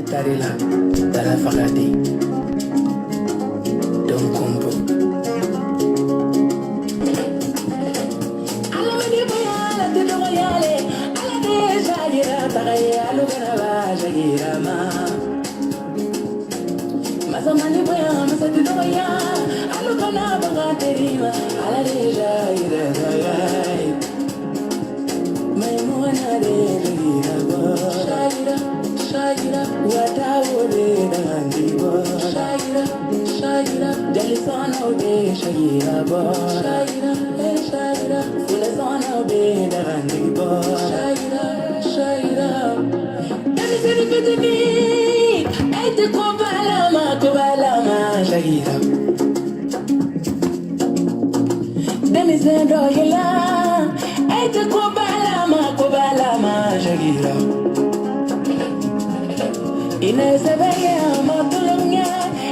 Tarila, Dala Fakati, Don Kumbo. Alawani Bayala, Tidoyale, Alade Jagira, Tagaya, Luganava, Jagira, Ma. Mazamani Bayam, Satidoya, Alukana Bagateriva, Alade Jagira, Tagay. Maimuna de Jagira, Shagira, what I would and Shagira, Delisano de Shagira, Shagira, Fulazano de Randibo, Shagira, that is the me, at the Kobalama, Shagira. Demisendo Hila, at the Kobalama, Shagira. Inez Abaya, Matulunga,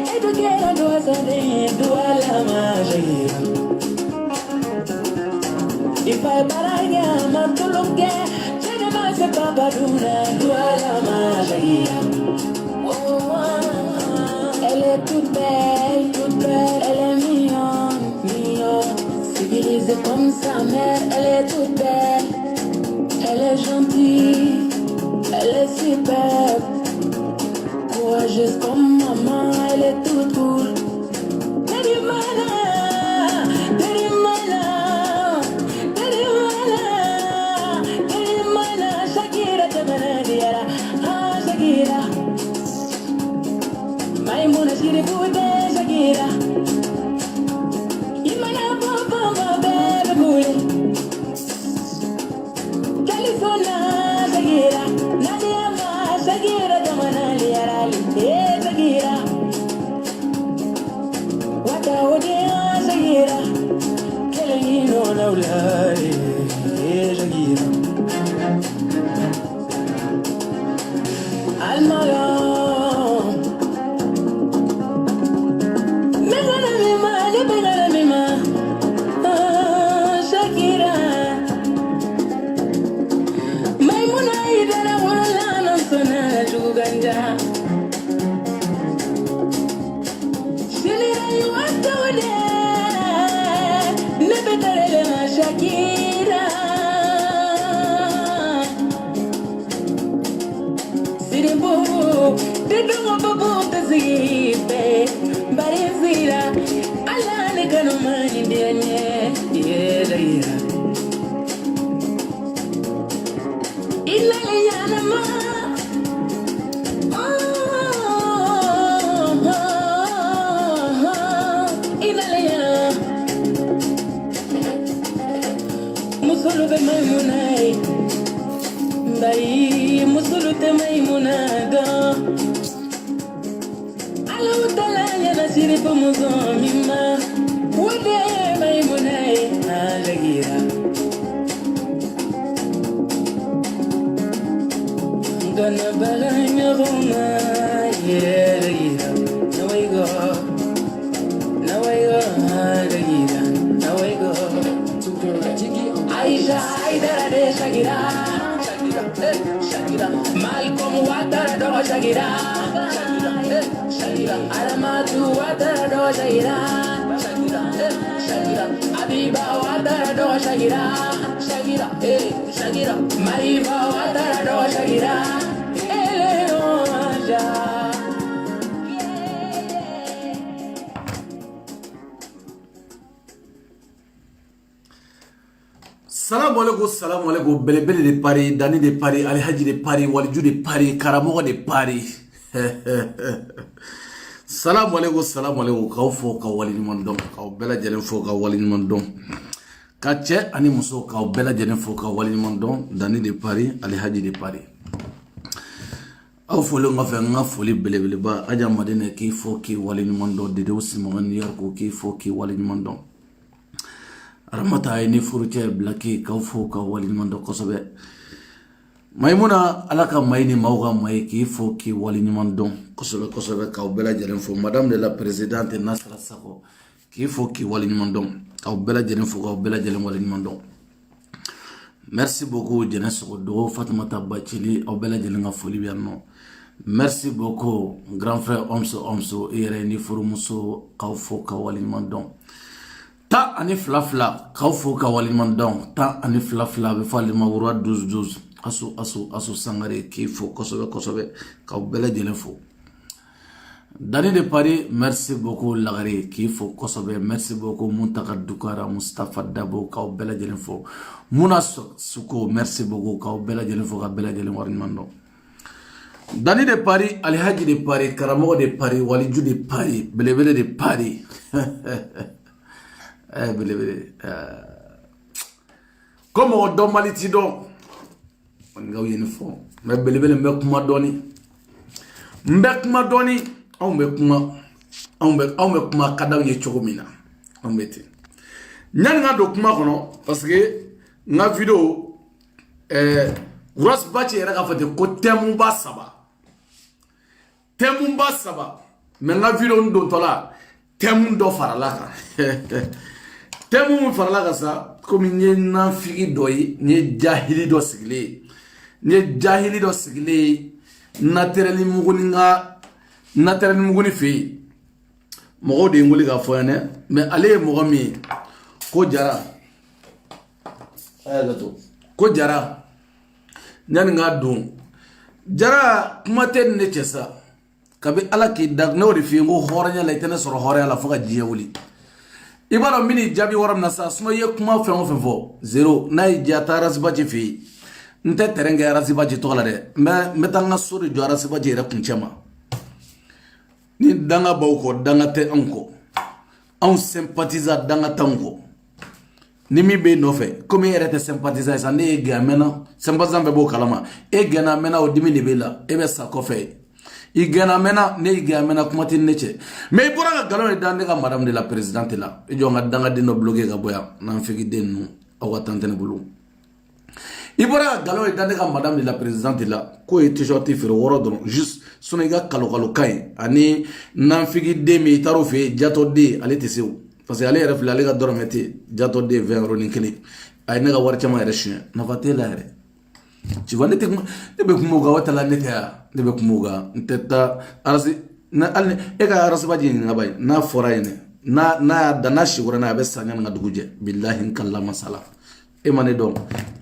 Educate to us a day, Dualama Jagira. If I baraya, Matulunga, Jenama Papa Duna, Dualama Jagira. Elle est toute belle, elle est mignonne, civilisée comme sa mère, elle est toute belle, elle est gentille, elle est superbe. Juste comme maman, elle est toute cool. Derimana, Shakira, Tamanadiara, Shakira. Maimuna Shiribude, Shakira. Imana Papa, baby, cool. California, Shakira. Nadia, Shakira, Tamanadiara. Shakira, what I would Shakira, killing you on a lie, Shakira. Almaro, Meganamima, Shakira. Maimuna, that I want to learn on Sona Juganja. Shakira, Siribu, Tidubu, Zipe, Barizira, Alani Kanumani, Yera, Ilalianama, Ilalianama. Musulu be Maimunai, Bai, Musulu te Maimunada. Alu talanya na siripu muzomima, Wude Maimunai, Alagira. Gonna balanya Roma, Alagira. Now I go, Alagira. Now I go. Aisha, Aidara, Shakira, Shakira, Malcolm, Watara, Shakira, Shakira, Aramatu, Watara, Shakira, Shakira, Abiba, Watara, Shakira, Shakira, Shakira, Mariva, Watara, Shakira, Eleoja. Salam alaikum, belebele de Paris, Dani de Paris, Alhaji de Paris, Waliju de Paris, Karamogo de Paris. Salam alaikum, kaufo ka wali mandom, ka bela jelen fo ka wali mandom. Kache ani muso ka bela jelen fo ka wali mandom, Dani de Paris, Alhaji de Paris. Aw folo nga fe nga foli belebele ba aja madene ki fo ki wali mandom de aussi mo York ki fo ki wali mandom. Ramata ay ni furuche blaki kaufo ka wali mando kosobe Maimuna alaka maini mauga maiki fo ki wali mando kosobe ka bela jeren fo madame de la présidente Nasra Sako ki fo ki wali mando ka bela jeren fo ka bela jeren wali mando. Merci beaucoup jeunesse do Fatoumata Bathily au bela jeren nga foli bianno Merci beaucoup, grand frère Omso, Irene Furumuso, Kaufo Kawalimandon. Ta ani fla, Kaufo Kawalimandon, ta ani fla, Befali Maura 12, asu sangare, Kifo, Kosobe, Kaubele Jelenfo. Dani de Paris, merci beaucoup, Lagare, Kifo, Kosobe, merci beaucoup, Muntaka Dukara, Mustafa Dabo, Kaubele Jelenfo. Muna Suko, merci beaucoup, Kaubele Jelenfo, Kabele Jelenwarimandon. Dani de Paris, Alhaji de Paris, Karamo de Paris, Waliju de Paris, Belebele de Paris. Belebele. Comme on donne malitido, on a une fois. Mais Belebele me kumadoni. Mbekumadoni, on me kuma kadam ye chogomina. On mette. Nyanga do kuma kono, parce que na vidéo, Ross Bachi era ka fate ko temumba saba. Temumba saba. Mais nga vidéo ndo tola temundo faralaka. Temum faralaka sa comme nye na figi doyi, nye jahili do sigile. Nye jahili do sigile naturally muguni fi. Mogo de ngoli ga foyane, mais ale mogo mi ko jara. Gato. Ko jara. Nyani nga dun jara kuma ten ne chesa kabi ala ki dagno ri fi ngo horanya la itene soro horaya la foga jiewuli ibara mini jabi waram na sa suma ye kuma fenfo zero na ijata rasbaji fi nte terenge rasbaji to la de metanga sori jo rasbaji ra kunchama ni danga bawko danga te anko on sympathiser danga tango Nimi be nofe comme il était sympathisant ça ne gamena sympathisant be bo kalama e gana mena o dimi de bela e be sa kofe i gana mena ne gamena kuma tin neche mais ibora ga galon de ka madame de la présidente là e jonga danga de no bloquer ga boya na fiki den nu o watantene bulu ibora ga galon de ka madame de la présidente là ko e t-shirt firo woro don juste sonega kalo kai ani na fiki de mi taro fe jato de ale tesew parce que ale refle ale ga dormete jato de 20 € ni kili ay naga war chama yere chien na vate la yere tu vois nete de be kumuga wata la nete ya de be kumuga nteta arasi na alne e ga arasi baji ni ngabay na forayne na dana shigura na be sanya nga duguje billahi kalla masala e mane don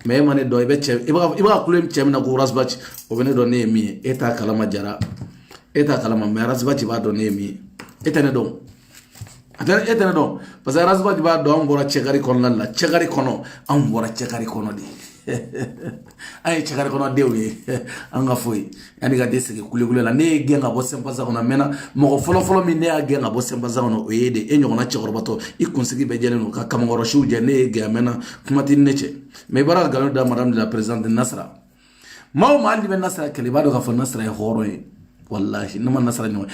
me mane do e be che e ba kulem che na ko rasbachi o bene do ne mi eta kalama jara eta kalama me rasbachi ba do ne mi eta ne don etene don parce que rasba di ba do am bora chegari kono la chegari kono am bora chegari kono di ay chegari kono de wi anga foi yani ga dese ke kule la ne genga bo sempa za kono mena mo folo mi ne a genga bo sempa za kono o yede e nyona chegoro bato ikonsigi be jele no ka kamangoro shuje ne ge mena kuma tin neche me bara galo da madame de la présidente Nasra maw mali be Nasra kele ba do ka fo Nasra e horo wallahi nama nasara nyo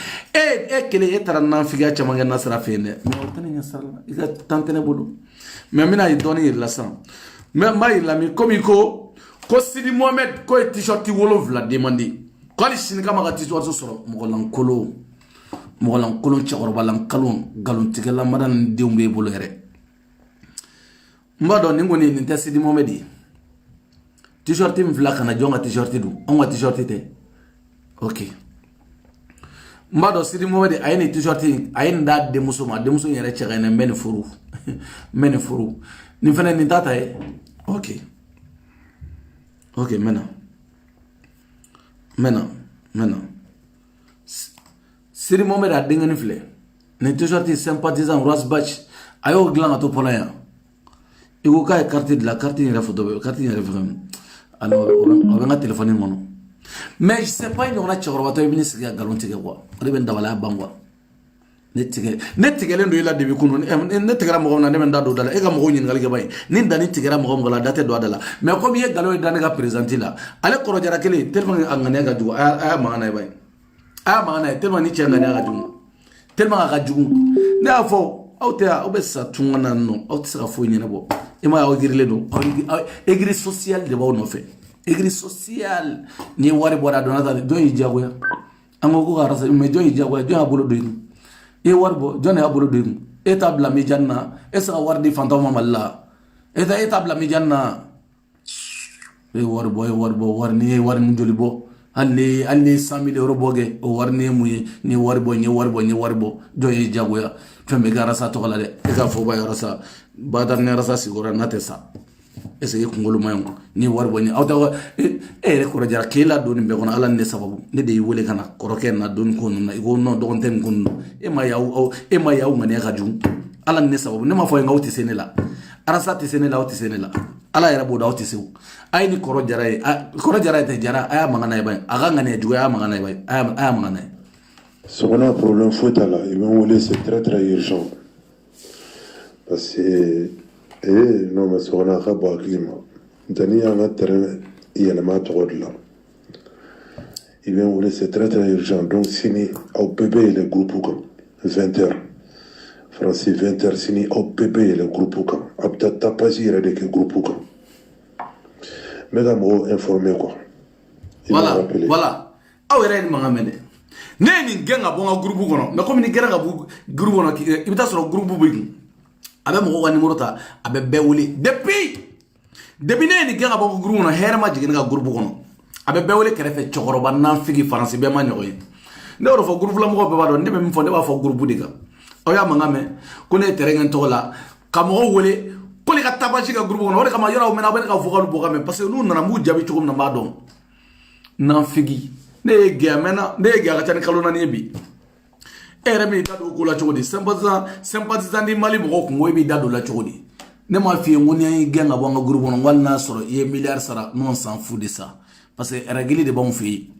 kele etara figa chamanga nasara fene me tane nasara iga tantene bodu me mina idoni la san me mai la mi komiko ko Sidi Mohamed ko t-shirt wolo vla demandi ko ali sin kama ga t-shirt so soro mogolan kolo chakorobalan kalon galon tigala madan diumbe bolo yere mbado ningoni ni ta Sidi Mohamed t-shirt mi vla kana jonga t-shirt du on wa t-shirt te okay mbado Sidi Mohamed ayini t-shirt ayini da de muso yere chega na meni furu ni fana ni tata e okay mena Sidi Mohamed a dingani fle ni t-shirt sympathisant Rasbach ayo glanga to polaya igo kay carte de la carte ni la photo carte ni vraiment alors on va téléphoner mon mais je sais pas, il y a un chorbato et ministre qui a garanti que quoi. On est bien dans la bangwa. Netigele ndo ila debi kuno. Netigela mo na demenda do dala. Ega mo nyin ngalike bay. Ninda netigela mo ngala date do dala. Mais comme ye galo dana ga présenter là. Ale koro jara kele tellement angane ga jugo. Aya magana bay. Aya magana tellement ni chenga ga jugo. Tellement ga jugo. Ne afo autea obesa tungana no. Autisa fo nyina bo. Ima ya ogirile do. Egri social de ba no fait. Église sociale ni wari bora donata do ijago ya ango ko garasa me do ijago do abolo do e warbo jone abolo do établa mi janna esa wardi fantoma malla établa mi janna e warbo warni mun joli bo Ali 100 000 euros boge o warne muye ni warbo do ye jagoya fembe garasa to kala de e ka fo ba yarasa badar ne rasa sigora natesa ese ke kungolo mayo ni warbo ni awta e re ko jara kila do ni be kono ala ne sababu ne de wole kana koroke na don ko na igo no do gonten kun e ma yaw ngane ka jum ala ne sababu ne ma fo ngawti senela arasa te senela o te senela ala yara boda o te sew ay ni koro jara te jara aya mangana bay aga ngane juga aya mangana bay aya mangana ce qu'on a problème faute là ils vont voler c'est très urgent parce que non mais ce qu'on a rabo climat tani ya na terrain il y a le mat là ils vont voler c'est très urgent donc sini au bébé le groupe 20h français 20h sini au bébé le groupe abta tapazira de que groupe mesdames informé quoi voilà awere ni mangamene neni genga bonga groupe kono na comme ni genga groupe kono ibita soro groupe bu abe mo ko numéro ta abe bewuli depuis neni genga bonga groupe kono herma jigina groupe kono abe bewuli kerefe chokoroba nan figi français be ma nyoy ne ro fo groupe la mo be ba do ndebe mi fo ne ba fo groupe diga o ya mangame ko ne terrain to la kamo wole ko le ka tabaji ka groupe kono o kama yora o mena be ka fo ko bo kame parce que nous na mu jabi chogum na ba don nan figi ne ga mena ne ga ka tan kalona ne bi ere mi dado ko la chogodi sympathisant ni mali mo ko ngoy bi dado la chogodi ne ma fi ngoni ay genga bonga groupe kono walna soro ye milliard sara non s'en fout de ça parce que règle de bon fi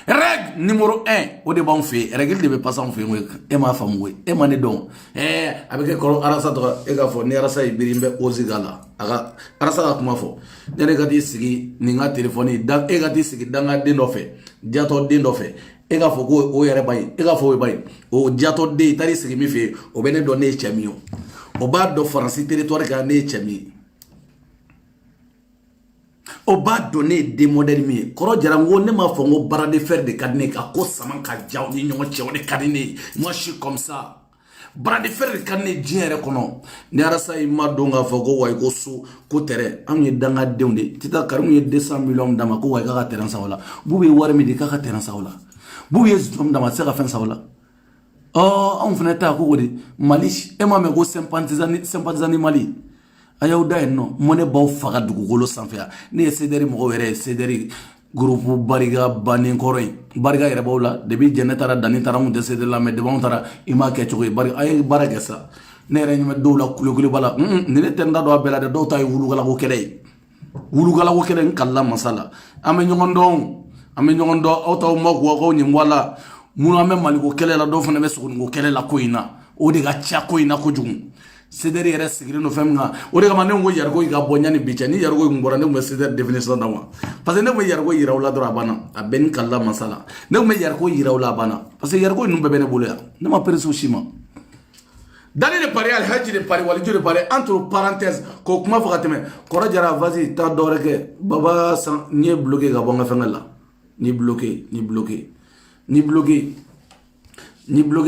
règle numéro 1 o de bon fi règle de be passer en fi ngoy e ma fam ngoy e ma ne don avec ko arasa to e ga fo ne arasa ibirimbe ozigala aga arasa ka kuma fo ne ga di sigi ni nga téléphone da e ga di sigi danga de no fe jato de no fe e ga fo ko o yere bay e ga fo bay o jato de tari sigi mi fe o bene do ne chemio o ba do France territoire ga ne chemi o ba donné des modèles mi koro jarango ne ma fo ngo bara de faire de cadne ka ko saman ka jaw ni nyongo chewo de cadne moi je suis comme ça bara de faire de cadne diere kono ne arasa ima donga fo go way go su ko tere am ni danga dewnde tita karum ye 200 millions dama ko way ka terrain sawla bube war mi de ka terrain sawla bube zum dama se ka fen sawla on feneta ko godi mali e ma me go sympathisant mali ayaw da no mone baw faga dugugolo sanfia ne cederi mo were cederi groupe bariga banin koroy bariga yere bawla debi jenetara dani tara mu de cederi la me de bon tara ima ke choy bari ay baraga sa ne re nyame dowla kulo bala ne tenda do bela de do tay wulu gala ko kele nkalla masala ame nyongondo auto mo ko nyim wala munu ame maliko kele la do fane be sukun ko kele la koina o de ga cha koina ko jum cederi yere sigiri no femga o de kama ne ngo yargo ga bonyani bicha ni yargo ngora ne mo cederi definition dawa parce que ne mo yargo yirawla dora bana a ben kala masala ne mo yargo yirawla bana parce que yargo numbe bene boloya ne ma perso shima dali de pari al haji de pari wali de pari entre parenthèse ko kuma fakateme kora jara vas-y ta doreke baba san ni bloqué ga bonga fengala ni bloqué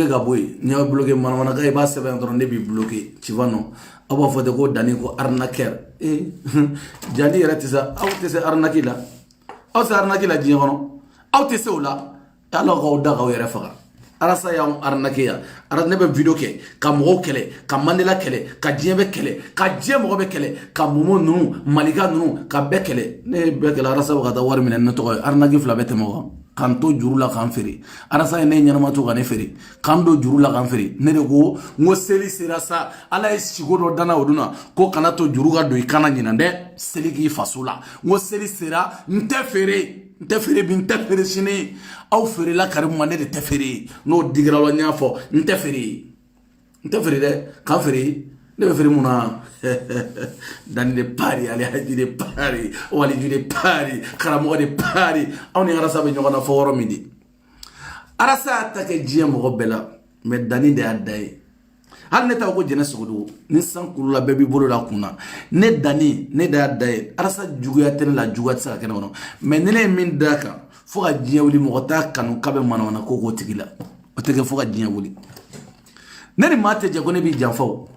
gaboy ni bloqué manana ga ba se ben ne bi bloqué tu vois non aba fo de ko dani ko arnaquer jani ratisa awtese arnakila ji hono awtese ola talo ko da ko yere faga arasa ya arnakia ara ne be video ke ka mo kele ka mandela kele ka diebe kele ka jemo be kele ka momo nu malika nu ka be kele ne be kele arasa ga da war min ne to arnaki fla bete mo kanto juru la kan feri arasa ne nyama to ga ne feri kando juru la kan feri ne de go ngo seli sira sa ala e sigo do dana oduna ko kana to juru ga do ikana nyina de seli ki fasula ngo seli sira nte fere bin te fere sini aw fere la karim mane de te fere no digra lo nya fo nte fere de kan fere ne be fere muna dan de pari ali haji de pari wali ju de pari karamo de pari on ngara sabe nyona foro midi arasa ta ke jiem go bela me dani de adai hal ne ta ko jena sugudu ni san kulula bebi bolo la kuna ne dani ne da adai arasa juguya ten la jugat sa ke no me ne min daka fo ga jiewli mo ta kanu kabe manona ko go tigila o tege fo ga jiewli ne ni mate je ko ne bi janfo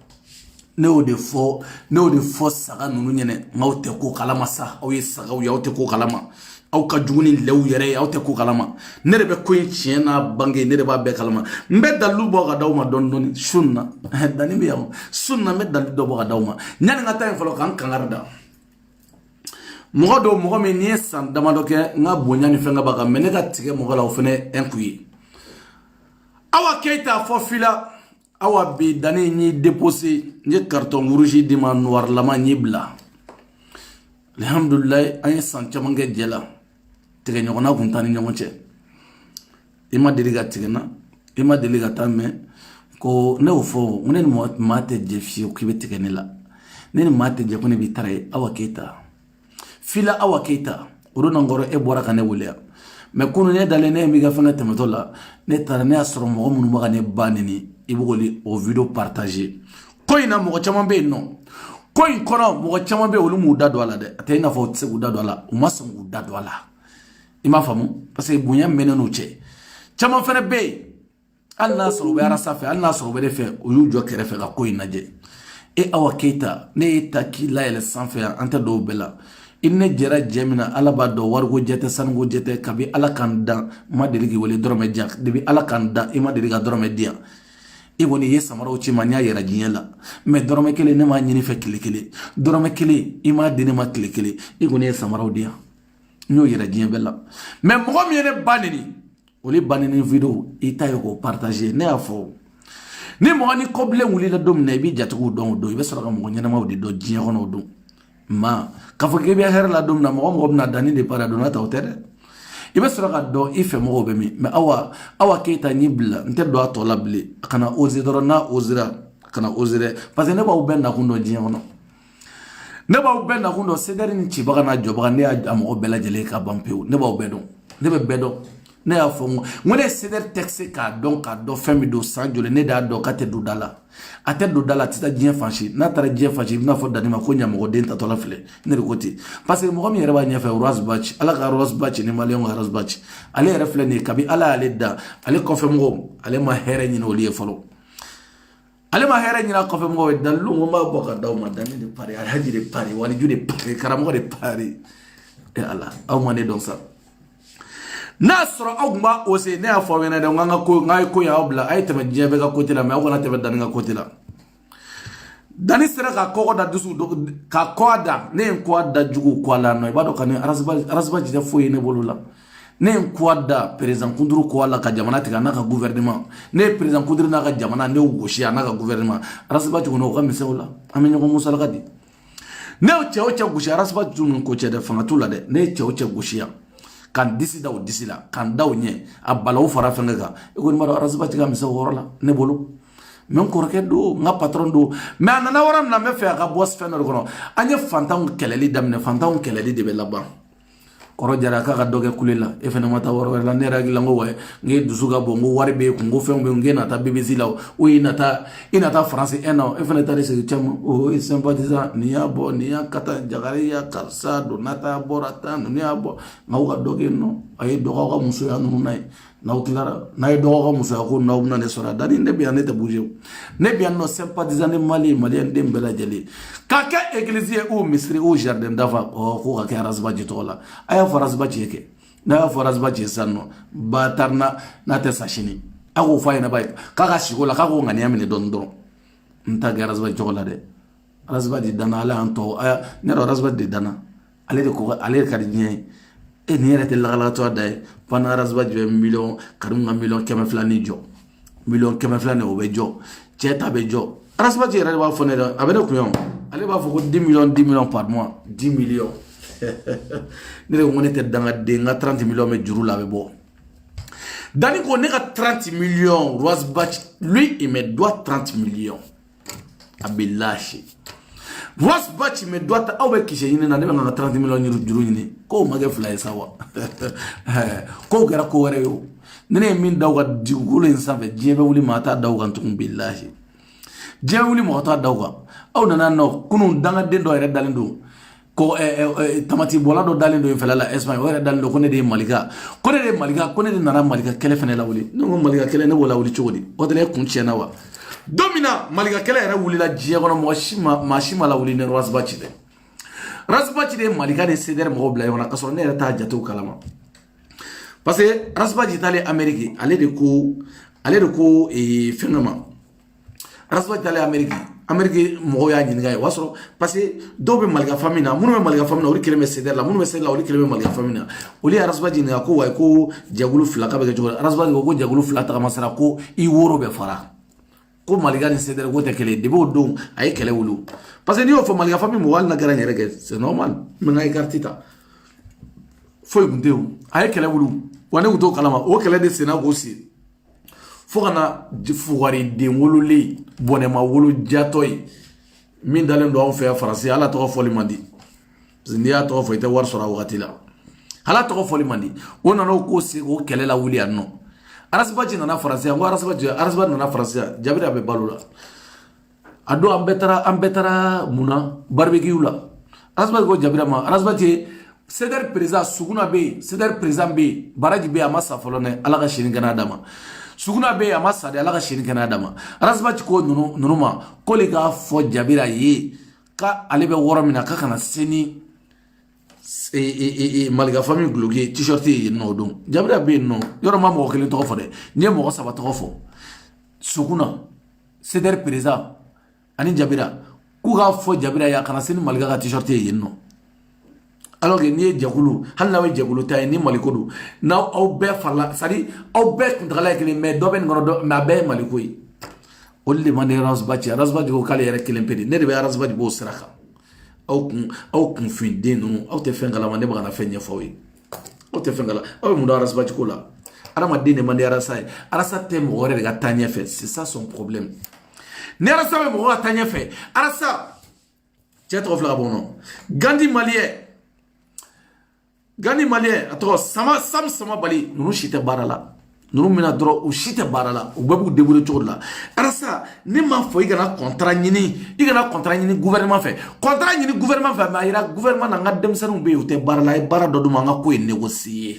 ne o de fo saga nunu nyene ngawte ko kalama sa o ye saga o yawte ko kalama aw ka juguni lew yere aw te ko kalama ne de be ko chiena bange ne de ba be kalama mbe dalu bo ga dawma don don sunna dani be yaw sunna me dalu do bo ga dawma nyani ngata en folo kan kangarda mogo mi ni san damado ke nga bonya ni fenga baka mene ga tige mogo la ofene enkuyi awa keita fo fila awa bi dani ni déposer ni carton rouge di ma noir la ma ni bla alhamdulillah ay san chamange jela tige nyogona kuntani nyonche ima deliga tigena ima deliga tamme ko ne ofo ngene mo mate jefi o kibe tigene la ne mate je ko ne bitare awa keita fila awa keita uru nangoro e bora kane wulia me kunu ne dale ne mi ga fanga tematola ne tara ne asoro mo munu mo ne banini ibugoli o video partager ko ina mo chama be no ko in kono mo chama be olu mu dado ala de atena fo tse dado ala o masan dado ala ima famu parce que bunya mena no che chama fere be Allah soro be arasa fe Allah soro be fe o yu jo kere fe ga ko ina je e awa keita ne taki la ele sanfe anta do bela inne jera jemina ala ba do wargo jete sango jete kabi ala kanda ma deligi wole dorome jak debi ala kanda ima deliga dorome dia e woni ye samaro ci manya yera jinyela me dorome kele ne ma nyini fe kile dorome kele ima dine ma kile e woni ye samaro dia nyo yera jinyela me mo mi ne banini oli banini video ita yo ko partager ne afo ni mo ni koble wuli la dom ne bi jatugo don do be soro mo nyana ma wudi do jinya hono do ma kafo ke biya her la dum na mo na dani de para dona ta hotere ibe sura ka do ife mo be mi me awa keita ni bla nte do to la bli kana ozi doro na ozira kana ozire parce ne ba u ben na kundo jinya ono ne ba u ben na kundo sederi ni ci baga na jo baga ne am o bela jele ka bampeu ne ba u bedo ne be bedo ne ya fo ngone seder texte ka donc ka do femi do sanjole ne da do ka te do dala ate do dala tita jien fanchi na tara jien fanchi na fo dani ma ko nya mo den ta to la fle ne ko ti parce que mo mi reba nya fa ras batch ala ka ras batch ni malion ras batch ale refle ni kabi ala ale da ale ko fe mo ale ma here ni no liye folo ale ma here ni na ko fe mo dalu mo ma boka daw ma dani de pari alhaji de pari wali jude pari karamo de pari e ala aw ma ne donc ça nasro aguma ose ne afo wena de nganga ko ngai ko ya obla ay teme jebe ga kotila me ko na tebe dan nga kotila dani sera ka ko da dusu ka ko da ne ko da jugu ko la no bado kan arasba jida fo ne bolula ne ko da president kunduru ko la ka jamana tiga na ka gouvernement ne president kunduru na ka jamana ne goshi na ka gouvernement arasba jugu no ka misola amenyo ko musala kadi ne o che goshi arasba jugu ko che de fangatula de ne che goshi ya kan disi daw disi la kan daw nye abalaw fara fenga ga e ko maro arasbati ga misa worla ne bolu men ko reke do nga patron do me anana waram na me fe ga boss fenor kono anye fantam keleli damne fantam keleli de be laba koro jara ka ga doge kulila e fena mata woro la nera gi lango way nge dusuga bo ngo wari be ko ngo fe ngo nge na ta BBC law o inata France eno e fena tare se cham o e sympathiza ni abo ni akata jagaria karsa do nata borata ni abo ngaw ga doge no ay do ga muso ya no nay naw tilara nay do ga muso ko naw na ne sora dani ne biya ne ta bouger ne biya no sympathiza ne malien dem bela jeli kaka église ou misri ou jardin d'ava ko ka rasba jitola aya farasba cheke na farasba chesano batarna na te sashini ako fa ina bai kaka shikola kako ngani amene dondoro nta ga rasba jitola de rasba di dana ala anto aya ne rasba di dana ale de ko ale ka di e ne rete la to dai pana rasba je million karunga million kema flani jo million kema flani o be jo cheta be jo rasba je ra ba fone da abede kuyon ale ba fo ko 10 millions par mois 10 millions ne on était dans nga 30 millions mais juru la be bo dani ko ne ka 30 millions Rosbach lui il me doit 30 millions abillahi Rosbach me doit awe kishe yine na ne nga 30 millions juru yine ko mage fly sawa ko gara ko ware yo ne min dawga digulu insabe jebe wuli mata dawga tum billahi jebe wuli mata dawga aw nana no kunu danga dendo ere dalindo ko tamati bola do dalindo en felala Espagne ere dalindo ko ne de malika ko ne de nana malika kele fene la wuli no malika kele ne wala wuli chodi o de kun chena wa domina malika kele ere wuli la jiye kono mo shima la wuli ne Rosbach de Rasbachi de malika de seder mo bla yona kaso ne ta jatu kalama parce que Rasbachi tale Amérique ale de ko e phénomène Rasbachi tale Amérique mo ya nyinga wasoro parce que do be malika famina munu be malika famina ori keleme seder la munu be seder la ori keleme malika famina oli Rasbachi ne ko way ko jagulu fla ka be jogo Rasbachi ko jagulu fla ta masara ko I woro be fara ko malika ni seder ko te kele debo don ay kele wulu parce que ni o fo malika famille mo wal na gara nyere ke c'est normal me ngay kartita fo yundeu ay kele wulu wane uto kalama o kele de sena go si fo kana fuwari de wolule bonema wolu jatoy min dalen do on fait français ala to fo limandi zindia to fo ite war sura wakati la ala to fo limandi ona no ko si o kele la wuli anno Rasbachi nana français ngo Rasbachi nana français jabira be balula ado ambetara muna barbecue la Rasbachi go jabira ma Rasbachi seder président suguna be seder président be baraji be amasa folone ala ka shirin kana dama suguna be amasa de ala ka shirin kana dama Rasbachi ko nunuma ko le ka fo jabira ye ka ale be woro mina ka kana seni malga famille glogué t-shirt yi no don jabira be no yoro ma mo kele to fo de ne mo saba to fo suguna seder président ani jabira ku ga fo jabira ya kana seni malga ka t-shirt yi no alors que ni jagulu halla way jagulu tay ni malikodu na au be fala sari au be kontala kele me do ben ngono do ma be malikoy olli man Rasbachi ko kale yere kele pedi ne de be Rasbachi bo siraka au kun fin den nu au te fengala man de ba na fenya fawi au te fengala au mu Rasbachi ko la arama dine man arasa te mo gore ga tanya fe c'est ça son problème ne arasa mo ga tanya fe arasa tiens fla bon Gandi malien ato sama bali nunu shite barala nunu mina dro u shite barala u babu debule chola arasa ni ma fo igana contrat nyini gouvernement fait ma ira gouvernement na ngadem sanu be ute barala e bara do ma nga ko négocier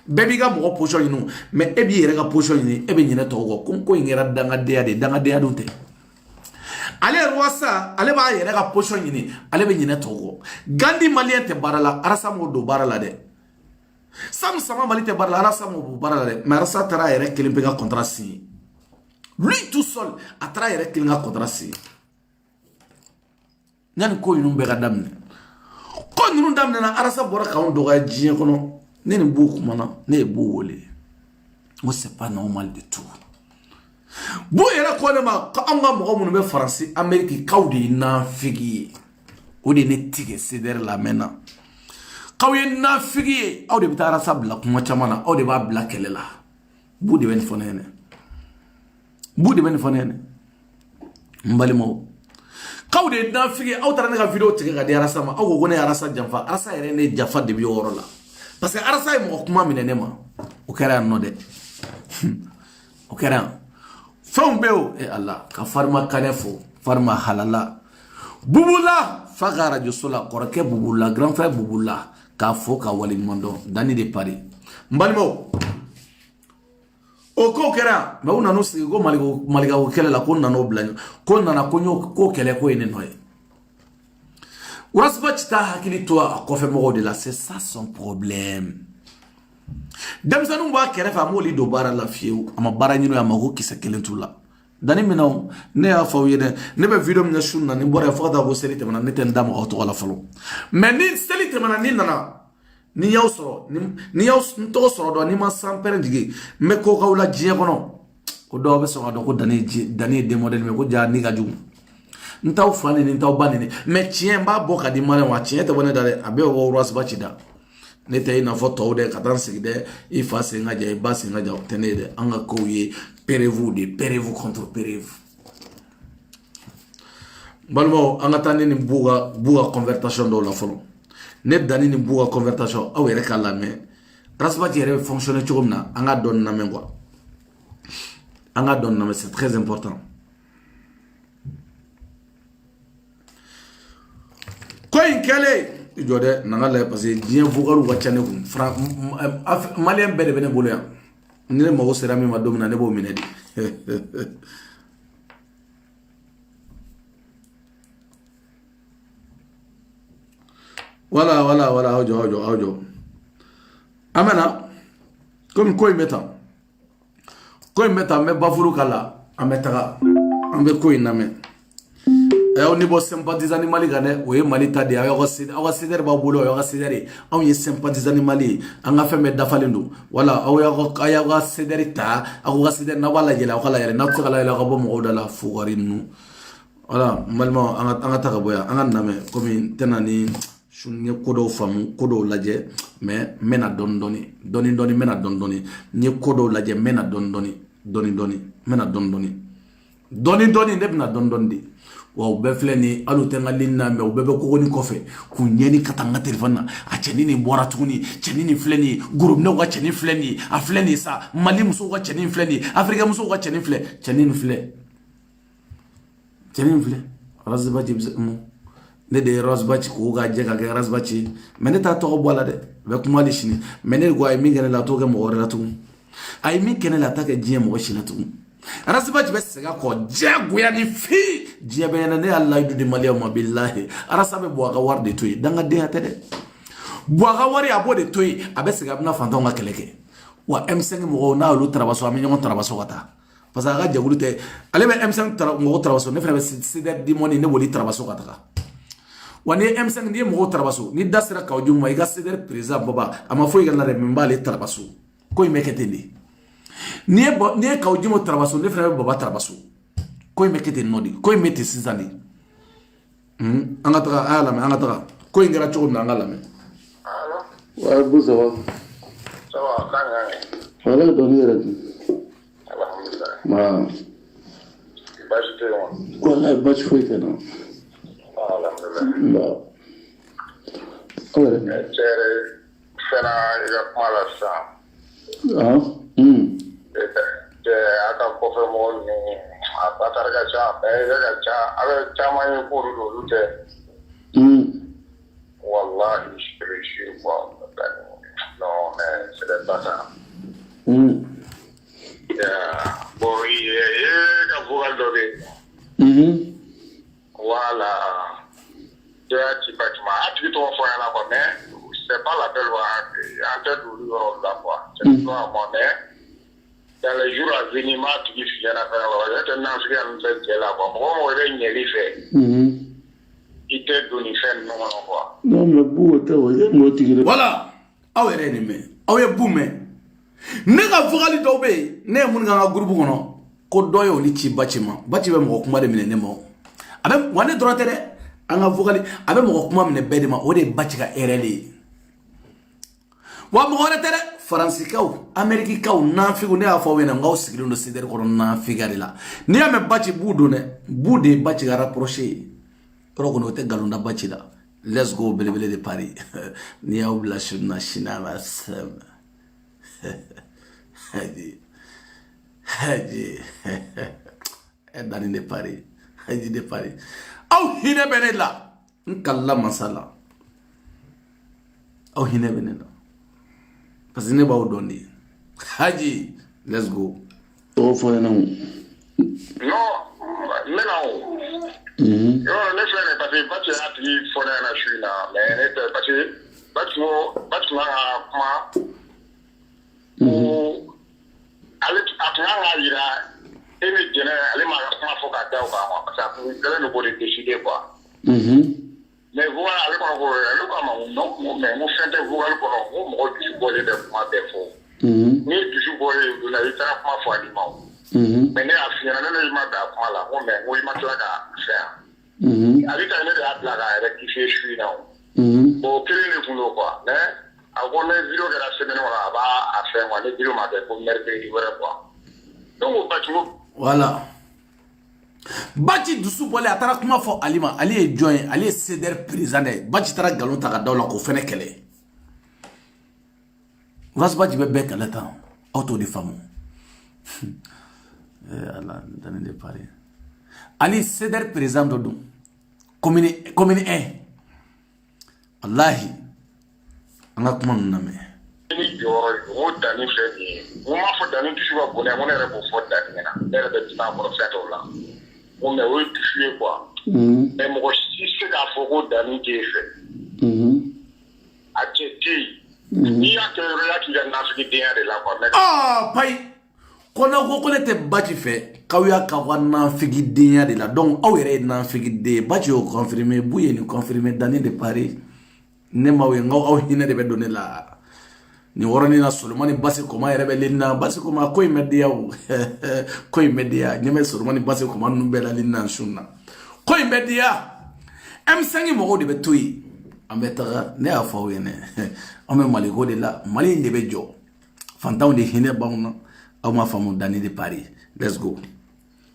bebi ga mo position yinu mais ebi yere ga position yini ebe nyine to ko ngera danga de adute ale roasa ale ba yere ga position yini ale be nyine to Gandi malien te barala arasa mo do barala de sama mali te barala arasa mo barala de mais arasa tara yere kelimpe ga contrat si lui tout seul atra yere kelinga contrat si nyani ko yinu be ga damne ko nunu damne na arasa bora ka on do ga jien kono ne bu kumana ne bu wole mo c'est pas normal du tout bo yera ko ne ma ka anga mo mo be français Amérique kawdi na figi o de ne tige seder la mena kawye na figi o de bitara sabla kuma chamana o de ba bla kelela bu de ben fonene mbali mo kawde na figi o tara ne ga video tige ga de arasa ma o go ne arasa jamfa arasa yere ne jafa de bi woro la parce que arasa mo kuma minene ma o kera no de o kera Fombeo et Allah ka farma kanefo farma halala bubula fagara josola korake bubula grand frère bubula ka fo ka wali mondo dani de Paris mbalimo o ko kera ma una no se go maliga ko kele la ko na no blanyo ko na konyo ko kele ko ene noy Rasbachi ta hakili to ko fe mo de la c'est ça son problème. Demsanu ba kere fa mo li do bara la fieu ama bara nyino ya mago kisa kelentula dani minaw ne ya fa yede ne be video mina shunna ni bora fa da go selite mana ne ten dama auto ala falo mais ni selite mana ni nana ni yaw soro ni yaw to soro do ni ma sampere digi me ko kawla jie kono ko do be so do ko dani de model me ko ja ni gaju ntaw fani ni ntaw bani mais tien ba boka di mare wa tien te bone dale abe wo Rasbachi da ne te ina photo de katan sigde il fa senga ja ba senga ja tenede anga ko ye perez-vous contre perez-vous balmo anga tani ni buga convertation do la folo ne dani ni buga convertation aw yere kala me Rasbachi yere fonctionner chomna anga don na mengwa anga don na c'est très important ko inkele jode nangala parce que dien vogaru wachane kum malien bele bene boloya ne mo sera mi ma domina ne bo minedi Voilà, audio. Amena, comme quoi il m'étend. Quoi il m'étend, mais bafuru kala, ametara, ambe quoi il n'amène. Et au niveau sympathisant Mali Gane, oui, Mali Tadi, awa seder baboulo, awa sederi, on y sympathisant Mali, on a fait mettre d'afalendo. Voilà, awa sederita, awa seder nawala yela, wala yela, natsala yela, rabom odala, fouarinu. Voilà, malma, angata boya, anganame, comme tenani, shunye kodo famu, kodo laje, mais mena doni, mena dondoni, nye kodo laje, mena doni, mena dondoni, nebna dondondi. Wa bɛɛ filɛ ni alu tɛ n ka ligne na mɛ u bɛɛ bɛ kogoni kɔfɛ k'u ɲɛni ka taa n ka téléphone na a cɛnin nin bɔra tuguni cɛnin nin filɛ nin ye gorobinɛw ka cɛnin filɛ nin ye a filɛ nin ye sa mali musow ka cɛnin filɛ nin ye africain musow ka cɛnin filɛ cɛnin filɛ Razbachi ne de ye Razbachi k'o ka jɛ ka kɛ Razbachi mais ne t'a tɔgɔ bɔ a la dɛ a bɛ kuma hali sini mais ne ko a ye min kɛ ne la a t'o kɛ mɔgɔ wɛrɛ la tugun a ye min kɛ ne la a t'a kɛ diɲɛ mɔgɔ si la tugun Razbachi bɛ segin kɔ diyagoya ni fi diɲɛ bɛ ɲɛna ne y'a layidu di maliyɛnw ma bilahi Arasa bɛ bɔ a ka wari de to yen dangadenya tɛ dɛ bɔ a ka wari a b'o de to yen a bɛ segin a bɛna fantanw ka kɛlɛ kɛ wa M5 mɔgɔw n'a y'olu tarabaso an bɛ ɲɔgɔn tarabaso ka taa parce que a ka jɛkulu tɛ ale bɛ M5 mɔgɔw tarabaso ne fana bɛ CDR Dimoni ne b'olu tarabaso ka taga wa ni M5 n'i ye mɔgɔw tarabaso ni da sera Kawo Juma ma i ka CDR président Baba a ma foyi kɛ la dɛ mais n b'ale tarabaso ko in bɛ kɛ ten de ni ye Kawo Juma tarabaso ne fana bɛ Baba tarabaso ko in bɛ kɛ ten nɔ de ko in bɛ ten sisan de an ka taga a y'a lamɛn an ka taga ko in kɛra cogo min na an ka lamɛn. Ouais, bon, ça va. Ça va, quand même. Voilà, donc il y a dit. Alhamdulillah. Ma. Baji te yon. Voilà, baji foi que non. Alhamdulillah. Bah. Ouais. Chere, fena, il y a pas la sang. Ah. Aka kofe mo ni apatar ka cha, ka cha, ave chama ye puru do lute. Wallahi, je suis quoi. Non, mais c'est pas ça. Bon, il y a beaucoup de voilà. C'est pas la belle voie. En tête de la voie. C'est pas moi, mais dans les jours à venir, tu dis qu'il y a un peu de non, mais bon, voilà. Aw yɛrɛ nin mɛn aw ye bu mɛn ne ka vocal dɔw bɛ yen ne ye mun k'an ka groupe kɔnɔ ko dɔ ye olu ci Baci ma Baci bɛ mɔgɔ kuma de minɛ ne ma a bɛ wa ne dɔrɔn tɛ dɛ an ka vocal a bɛ mɔgɔ kuma minɛ bɛɛ de ma o de ye Baci ka erreur ye wa mɔgɔ wɛrɛ tɛ dɛ Faransikaw Amɛrikikaw naafigiw ne y'a fɔ aw ɲɛna n k'aw sigilen don CDR kɔnɔ naafigiya de la n'i y'a mɛn Baci bu don dɛ bu de ye Baci ka rapproché ye yɔrɔ kɔni o tɛ nkalon da Baci la. Let's go belebele de Paris. Ni a oubla shuna shina ma sem. Haji. Dani de Paris. Haji de Paris. Au hine benela. Nkalla masala. Au hine benela. Parce que ne ba odoni. Haji. Let's go. Oh, for now. Non, mais non. Ne fɛn parce que Baci y'a tigi fɔ ne ɲɛna su in na mais ne tɛ parce que Baci man ka kuma ko ale a tun kan k'a yira e ni jɛnɛ ale ma ka kuma fɔ k'a da o kan parce que a tun kɛlen don k'o de décider quoi. Mais vocal ale kɔnɔ ko ale ko a ma non mais n ko fɛn tɛ vocal kɔnɔ n ko mɔgɔ dusu bɔlen bɛ kuma bɛɛ fɔ. Ni dusu bɔlen don na i taara kuma fɔ ale ma o. Mais ne y'a f'i ɲɛna ne ma bɛn a kuma la n ko mais n ko i ma tila ka fɛn yan. Ale ka ne de y'a bila ka rectifier su in na o. Bon kelen de kun don quoi mais a ko ne vidéo kɛra semaine kɔnɔ a b'a fɛn quoi ne vidéo ma kɛ ko mercredi wɛrɛ quoi. Donc o Baci ko. Voilà. Baci dusu bɔlen a taara kuma fɔ Ali ma Ali ye jɔn ye ale ye CDR président de ye Baci taara nkalon ta ka da o la k'o fɛnɛ kɛlɛ Razbachi bɛ bɛɛ kɛlɛ tan aw t'o de faamu ala dani de Paris Ali CDR président dɔ don commune 1 wallahi an ka kuma ninnu lamɛn ni jɔyɔrɔ o danni filɛ nin ye n m'a fɔ danni dusu ka bon dɛ n ko ne yɛrɛ b'o fɔ danni ɲɛna ne yɛrɛ bɛ tɛmɛ a kɔrɔ fɛn dɔw la n ko mais o ye dusu ye quoi mais mɔgɔ si tɛ se k'a fɔ ko danni t'e fɛ a cɛ tɛ yen n'i y'a kɛ yɔrɔ y'a k'i ka nafikidenya de la quoi. Ah payi ko n'aw ko ko ne tɛ Baci fɛ k'aw y'a k'aw ka nafigidenya de la donc aw yɛrɛ ye nafigiden Baci y'o confirmer Bu ye nin confirmer Dani de Paris ne m'aw ye aw hinɛ de bɛ don ne la nin wɔrɔnin na Solomani Basi Koma yɛrɛ bɛ leni na Basi Koma ko in bɛ diya o ko in bɛ diya ɲɛ bɛ Solomani Basi Koma ninnu bɛɛ la leni na sun na ko in bɛ diya M5 mɔgɔw de bɛ to yen an bɛ taga ne y'a fɔ aw ye an bɛ Mali ko de la Mali in de bɛ jɔ fantanw de hinɛ b'anw na aw ma faamu Dani de Paris let's go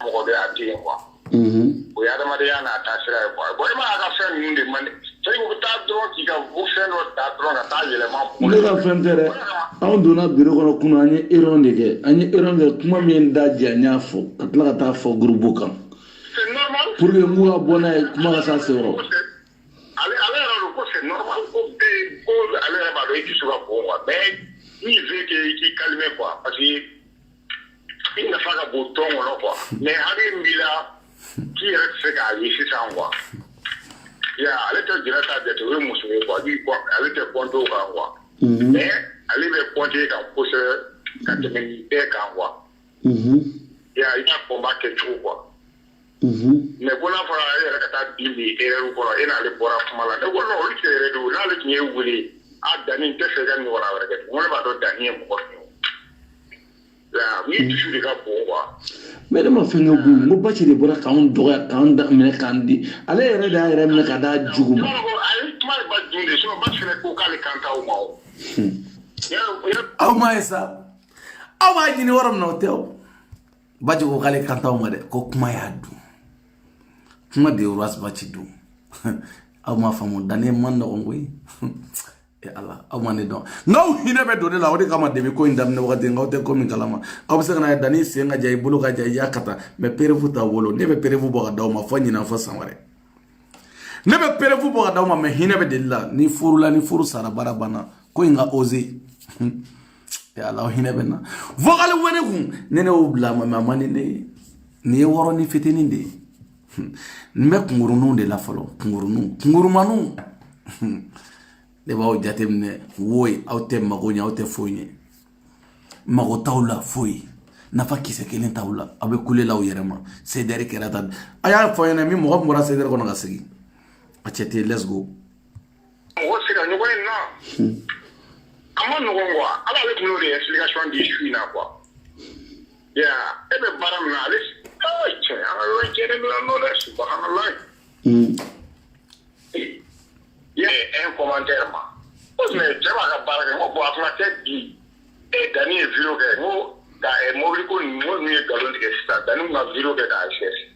mɔgɔ bɛ a den quoi o ye adamadenya n'a taasira ye quoi bon i ma ka fɛn ninnu de man c'est que u bɛ taa dɔrɔn k'i ka fɛn dɔ ta dɔrɔn ka taa yɛlɛma ne ka fɛn tɛ dɛ anw donna biro kɔnɔ kunun an ye erreur de kɛ an ye erreur kɛ kuma min da jɛ an y'a fɔ ka tila ka taa fɔ groupe kan c'est normal pour que mun ka bɔ n'a ye kuma ka se a seyɔrɔ ale yɛrɛ don ko c'est normal ko bɛɛ ko ale yɛrɛ b'a dɔn i dusu ka bon quoi mais n'i veut que i k'i calmer quoi parce que i nafa ka bon tɔn kɔnɔ quoi mais hakili min b'i la k'i yɛrɛ tɛ se k'a ye sisan quoi ya ale tɛ jɛnɛ ta jate o ye muso ye quoi ale tɛ compter o kan quoi mais ale bɛ compter kan kosɛbɛ ka tɛmɛ nin bɛɛ kan quoi ya i ka combat kɛ cogo quoi mais ko n'a fɔra e yɛrɛ ka taa bin bi erreur kɔnɔ e n'ale bɔra kuma la ne ko non olu tɛ yɛrɛ de o n'ale tun ye wele a Dani n tɛ fɛ ka nin wara wɛrɛ kɛ ko ne b'a dɔn Dani ye mɔgɔ min ye min dusu de ka bon quoi mais ne ma fɛn kɛ bu ko Baci de bɔra k'anw dɔgɔya k'anw minɛ k'an di ale yɛrɛ de y'a yɛrɛ minɛ ka d'a jugu ma ale kuma de ba dun de sinon Baci fɛnɛ ko k'ale kan t'aw ma o aw ma ye sa aw b'a ɲini yɔrɔ min na o tɛ o Baci ko k'ale kan t'aw ma dɛ ko kuma y'a dun kuma de ye Baci dun aw ma faamu Dani man nɔgɔn koyi ala aw ma ne dɔn n'aw hinɛ bɛ don ne la o de kama depuis ko in daminɛ wagati n'aw tɛ ko min kalama aw bɛ se ka na Dani sen ka ja i bolo ka ja i y'a kata mais perevu t'a wolo ne bɛ perevu bɔ ka d'aw ma fɔ ɲinan fɔ san wɛrɛ ne bɛ perevu bɔ ka d'aw ma mais hinɛ bɛ deli la ni furula ni furu sara baara banna ko in ka oser ala hinɛ bɛ na vocal wele kun ne y'o bila ma ma ni ne nin ye wɔrɔnin fitinin de ye n bɛ kunkuruninw de la fɔlɔ kungurumaniw ne b'aw jateminɛ woyi aw tɛ mago ɲɛ aw tɛ foyi ɲɛ mago t'aw la foyi nafa kisɛ kelen t'aw la aw bɛ kule la aw yɛrɛ ma CDR kɛra ta a y'a fɔ ɲɛna min mɔgɔ min bɔra CDR kɔnɔ ka segin a cɛ tɛ let's go mɔgɔ se ka ɲɔgɔn in na a ma nɔgɔn quoi ala ale tun y'o de explication di su in na quoi ya e bɛ baara min na ale cɛ an ka yɔrɔ jɛlen don yan nɔ dɛ subhanallah il y a un commentaire ma o tuma cɛ b'a ka baara kɛ n ko bon a tuma tɛ bi Dani ye vidéo kɛ n ko mobili ko ninnu ye nkalon tigɛ sisan Dani kun ka vidéo kɛ k'a chercher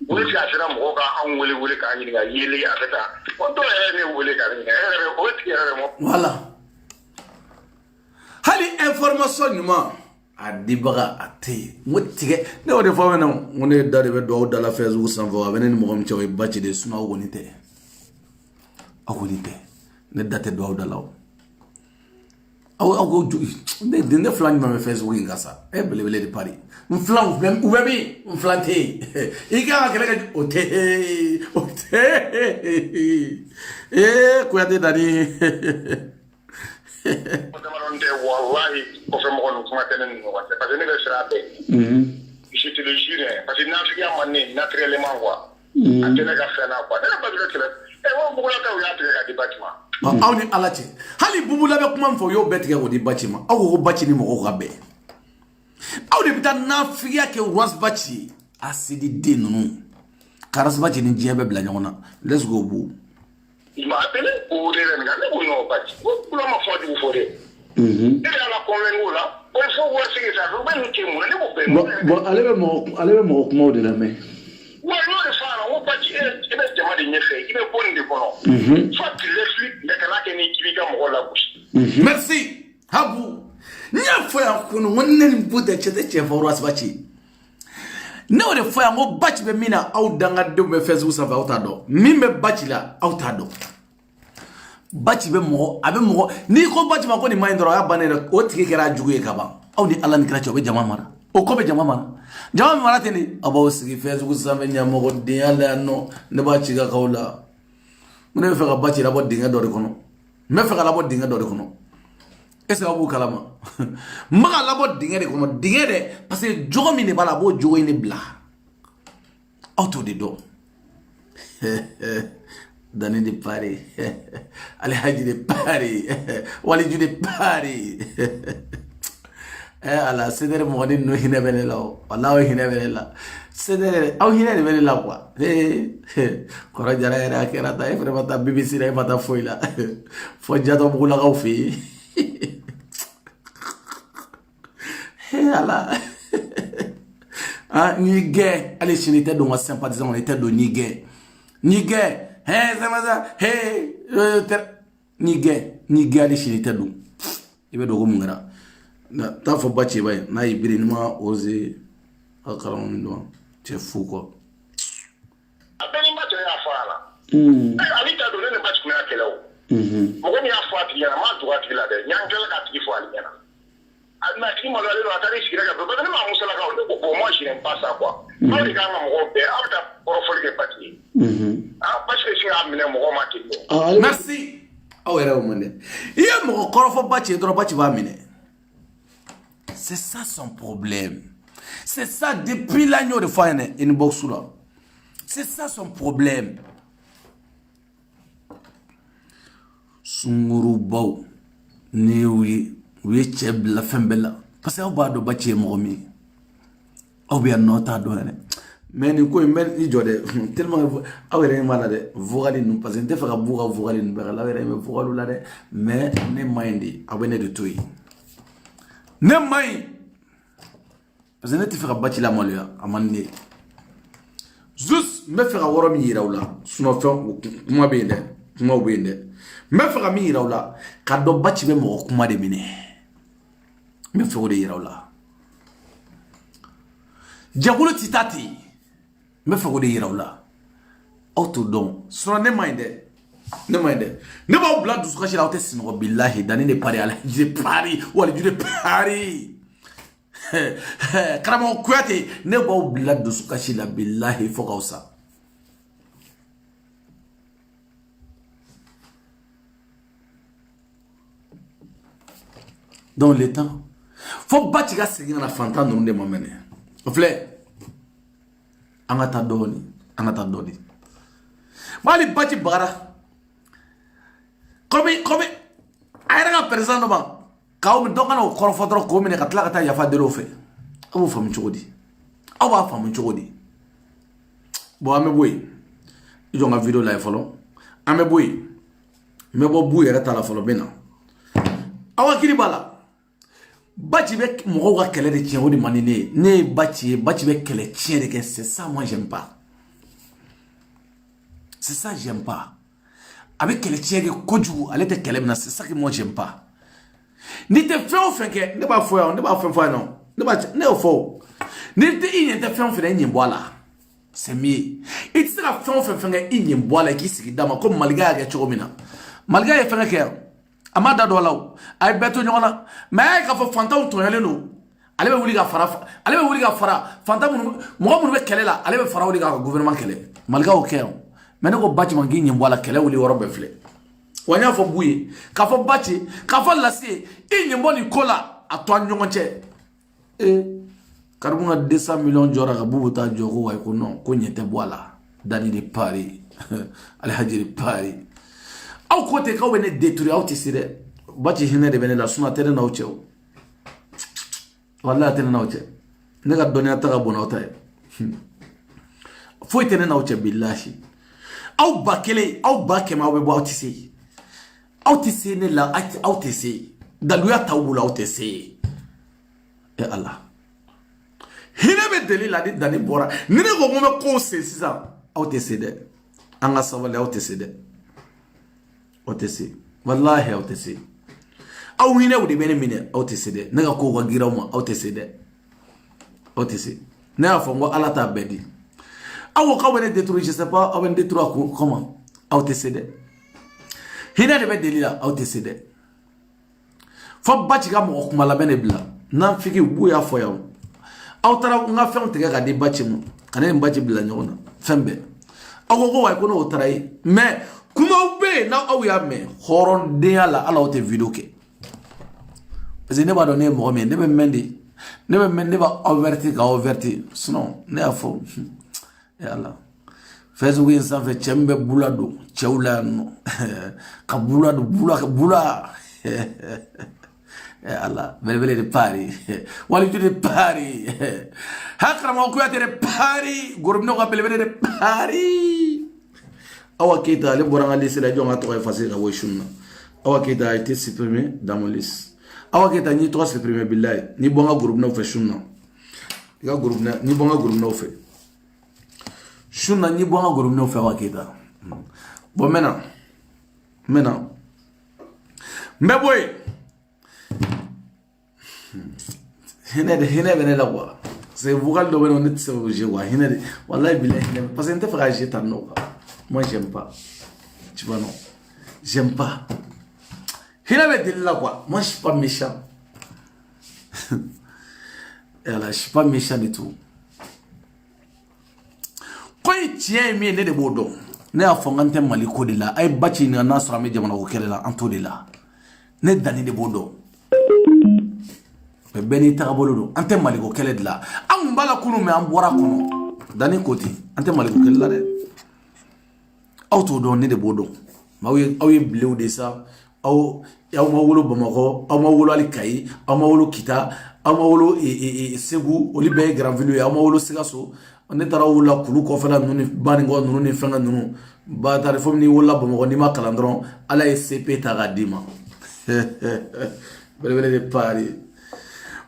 o de a sera mɔgɔw ka anw wele k'an ɲininka yeli a bɛ taa o dɔw yɛrɛ ne wele k'a ɲininka o tigi yɛrɛ mɔ voilà hali information ɲuman a dibaga a tɛ yen n ko tigɛ ne y'o de fɔ aw ɲɛna n ko ne da de bɛ don aw da la Facebook sanfɛ a bɛ ne ni mɔgɔ min cɛ o ye Baci de ye sinon aw kɔni tɛ aw kɔni tɛ ne da tɛ don aw da la aw ko ne fila ɲuman bɛ Facebook in kan sa belebele de Paris n filan u bɛ min n filan tɛ yen i kan ka kɛlɛ kɛ o tɛ Kuyate Dani damadɔni tɛ wallahi kɔfɛ mɔgɔ ninnu kuma tɛ ne ni ɲɔgɔn cɛ parce que ne bɛ siran a bɛɛ je te le jure parce que nafigiya man ne naturellement quoi a tɛ ne ka fɛn na quoi ne ka Baci bɛ kɛlɛ o bugulakaw y'a tigɛ ka di Baci ma aw ni ala cɛ hali bubula bɛ kuma min fɔ o y'o bɛɛ tigɛ k'o di Baci ma aw ko Baci ni mɔgɔw ka bɛn aw de bɛ taa nafigiya kɛ Baci ye asidi den ninnu Baci ni diɲɛ bɛ bila ɲɔgɔn na let's go bu il m'a appelé pour dire ne ko non Baci ko kula ma fɔ jugu fɔ dɛ ne y'a la convaincre o la il faut voir ce que ça fait bɛ nin kɛ mun ne ko bɛn bon ale bɛ mɔgɔ kumaw de lamɛn wa n'o de fɔ a la ko Baci e bɛ jama de ɲɛfɛ i bɛ bɔ nin de kɔnɔ soit tu l'expliques mais kana kɛ ni k'i b'i ka mɔgɔ lagosi merci Habu n y'a fɔ yan kunu ko ne ni bu tɛ cɛ tɛ cɛ fɔ Baci ne y'o de fɔ yan ko Baci bɛ min na aw dangadenw bɛ Facebook sanfɛ aw t'a dɔn min bɛ Baci la aw t'a dɔn Baci bɛ mɔgɔ a bɛ mɔgɔ n'i ko Baci ma ko nin ma ɲi dɔrɔn a y'a bannen dɛ o tigi kɛra jugu ye ka ban aw ni ala ni kira cɛ o bɛ jama mara o ko bɛ jama mara jama min mara ten de a b'aw sigi Facebook sanfɛ ɲɛmɔgɔdenya la yan nɔ ne b'a ci ka k'aw la ne bɛ fɛ ka Baci labɔ dingɛ dɔ de kɔnɔ me fe la bo dinga do de kono est-ce que vous kalama ma la bo dinga de kono dinga de parce que jogo mi ne bala bo jogo ni bla auto de do Dani de Paris Alhaji de Paris Waliju de Paris ala sedere mo ni no hine benela wallahi hine benela sedere au hine benela quoi kora jara era kera ta efre mata BBC ra mata foila fo jato bugula gaw fi ala ni gay allez chinite do ma sympathisant on était do ni gay ça va ça ni gay allez chinite do ibe do go mungara na ta fo bachi bay na ibiri ni ma oser akaram ni do c'est fou quoi abeni mbato ya fala ali ta do ne bachi na kelawo mo ni afa ti ya ma to ati la de nyangela ka ti fo ali yana alma ki mo la lo atari shira ka ba ma musala ka ko mo shi ne passa quoi ma di ka mo be abta porofoli ke pati parce que si amene mo ma ti merci awere o monde ye mo korofo bachi dro bachi ba mine. C'est ça son problème. C'est ça depuis l'agneau de Fayane in Boxula. C'est ça son problème. Sunguru Bau. Ni oui cheb la fembela. Parce que on do bachi momi. Ou bien nota do ne. Mais ni ko men ni jode tellement awere malade vogali nous parce que te fera boura vogali nous la awere me vogalu la de mais ne mindi abene de toi. Ne mai parce que ne te fera bâti la molia à mané juste me fera woro mi yirawla suno fe kuma bende me fera mi yirawla ka do bâti be mo kuma de mine me fera de yirawla jagulo titati me fera de yirawla auto don suno ne mai de ne ba bla du suka shira hotel sino billahi dani ne pari ala je pari wala ju de pari karamo kwati ne ba bla du suka shira billahi fokausa dans le temps faut bati ga seguir na fanta no de momene ofle angata doni mali bati bara Comme ayra président ba kaw mi dongana ko korfo dro ko mi ne katla kata ya fa de lo fe awu fam chogodi awa fam chogodi bo ame boy ijo nga video live follow ame boy me bo bu yera tala follow bena awa kiri bala bachi be mo ga kele de tien odi manine ne bachi be kele tien de que c'est ça moi j'aime pas c'est ça j'aime pas avec quel tiège koju elle était quelle c'est ça que moi j'aime pas ni te fait au fin que ne pas faire non ne pas ne au faux ni te il te fait au fin ni bola c'est mieux il sera fait au fin que il ni bola qui se dama comme malga ya chomina malga ya fait que amada do law ay beto nyona mais ka fa fanta to yele no ale be wuli ga fara fanta mo be kele la ale be fara wuli ga gouvernement kele malga o kero mais ne ko bâti mangi nyimbo la kele wuli woro be fle wanya fo buye ka fo bâti ka fo lasie i nyimbo ni kola atwa nyonche karbunga 200 millions jora ka bubuta jogo way ko non ko nyete boala dani de Paris alhaji de Paris au côté ka wene détruire au tisire bâti hine de benela suna tere na uche wallahi tere na uche ne ga donia ta ga bona ota foi tere na uche billahi au bakele au bakema we bo autisi ne la autisi daluya tawula autisi e Allah hine be delila di dani bora ni ne go mo ko se sisa autisi de anga sabale autisi de autisi wallahi autisi au hine wudi bene mine autisi de ne ga ko ga girawma autisi de autisi ne afongo alata bedi awo ka wene détruire je sais pas awen détruire comment autcd hina de be delila autcd fo bati ga mo kuma la bene bla nan fiki bu ya fo yaw awtara nga fem tege ga di bati mo kanen bati bla nyona fembe awo ko way ko no taray mais Kuma ube na aw ya me horon de ala ala ote video ke. Parce que ne ba donner mo me ne be mendi. Ne be mendi ba overti sinon ne afo. Ya Allah. Facebook insan fe chembe bulado chewla no. Ka bulado bula. Allah belebele de Paris wali de Paris hakra ma ko de Paris gorobno ko belebele de Paris awa kita le boranga liste la jonga to effacer la weshunna awa kita a été supprimé dans mon liste awa kita ni to supprimé billahi ni bonga gorobno fe shunna ya gorobna ni bonga gorobno fe shunna ni bonga gorobno fe awa kita bon maintenant mais boy hine bene la quoi c'est vocal de on est sur je vois hine wallahi billahi parce que n'était pas agir tant non moi j'aime pas tu vois non j'aime pas hine bene la quoi moi je suis pas méchant et là je suis pas méchant du tout quand il tient mais ne de bodo ne a fongante maliko de là ay bachi ni na sura me jamana ko kelela anto de là ne dani de bodo beni tagabolo ante maliko kele de la an bala kunu me an bora kono dani koti ante maliko kele la de auto don ne de bodo aw ye blew de sa aw ma wolo Bamako aw ma wolo Alikayi aw ma wolo Kita aw ma wolo Segu oli be grand ville aw ma wolo Sikaso ne tara wolo kulu ko fala nunu bani ngo nunu ni fanga nunu ba tarifom ni wolo Bamako ni ma kalandron ala CP tagadima bele de Paris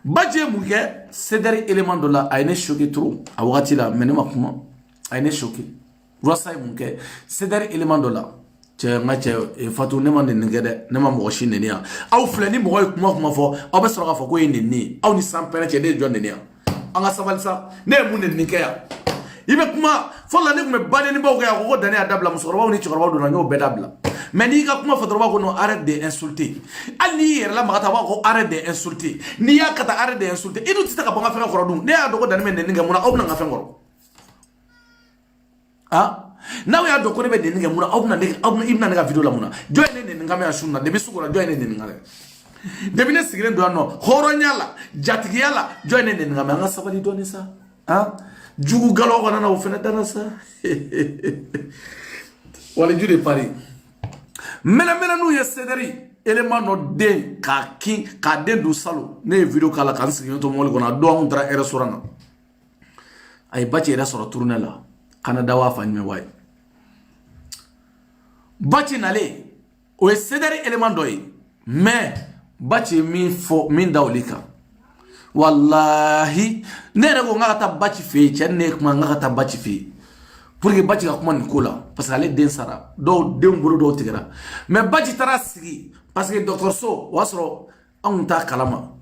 Badje mouke, c'est derrière élément de là, a été choqué trop. A wakati la, mais ne m'a pas a été choqué. Rosa mouke, c'est derrière élément de là. Tiens, et Fatou ne m'a n'engagé, ne m'a moché n'enia. Aou flani mouroi kuma fo, aou bes sera fo koye n'eni. Aou ni sans peine tiens des gens n'enia. Anga saval ça, ne moun n'enkaya. Ibe kuma, fo la ne me bade ni ba oukaya oko dane adabla musoroba ou ni chikoroba ou donanyo bedabla. Mais ni ka kuma fadroba ko no arrête de insulter ali yer la magata wa ko arrête de insulter ni ya kata arrête de insulter idu tita ka banga fa ko rodum ne ya dogo dan men ninga muna obna nga fa ngoro ah nawe ya dogo ne be ninga muna obna ibna nga video la muna joy ne ninga me asunna de bisukura joy ne ninga le de bine sigire do no horonyala jatigiyala joy ne ninga me nga sabali do ne sa ah jugu galo ko na o fena dana sa wala jude Paris mena nous ye céderi élément no den ka kin ka den du salo ne video kala kan sigin to mol gona do on tra restaurant ay bachi restaurant tourner la kana dawa fa ni way bachi nale o ye céderi élément doy mais bachi min dawlika wallahi ne rego ngata bachi fe chenne kuma ngata bachi fe pour que bachi ka kuma nikola parce que ale den sara do den bolo do tigera mais bachi tara sigi parce que docteur So wasro on ta kalama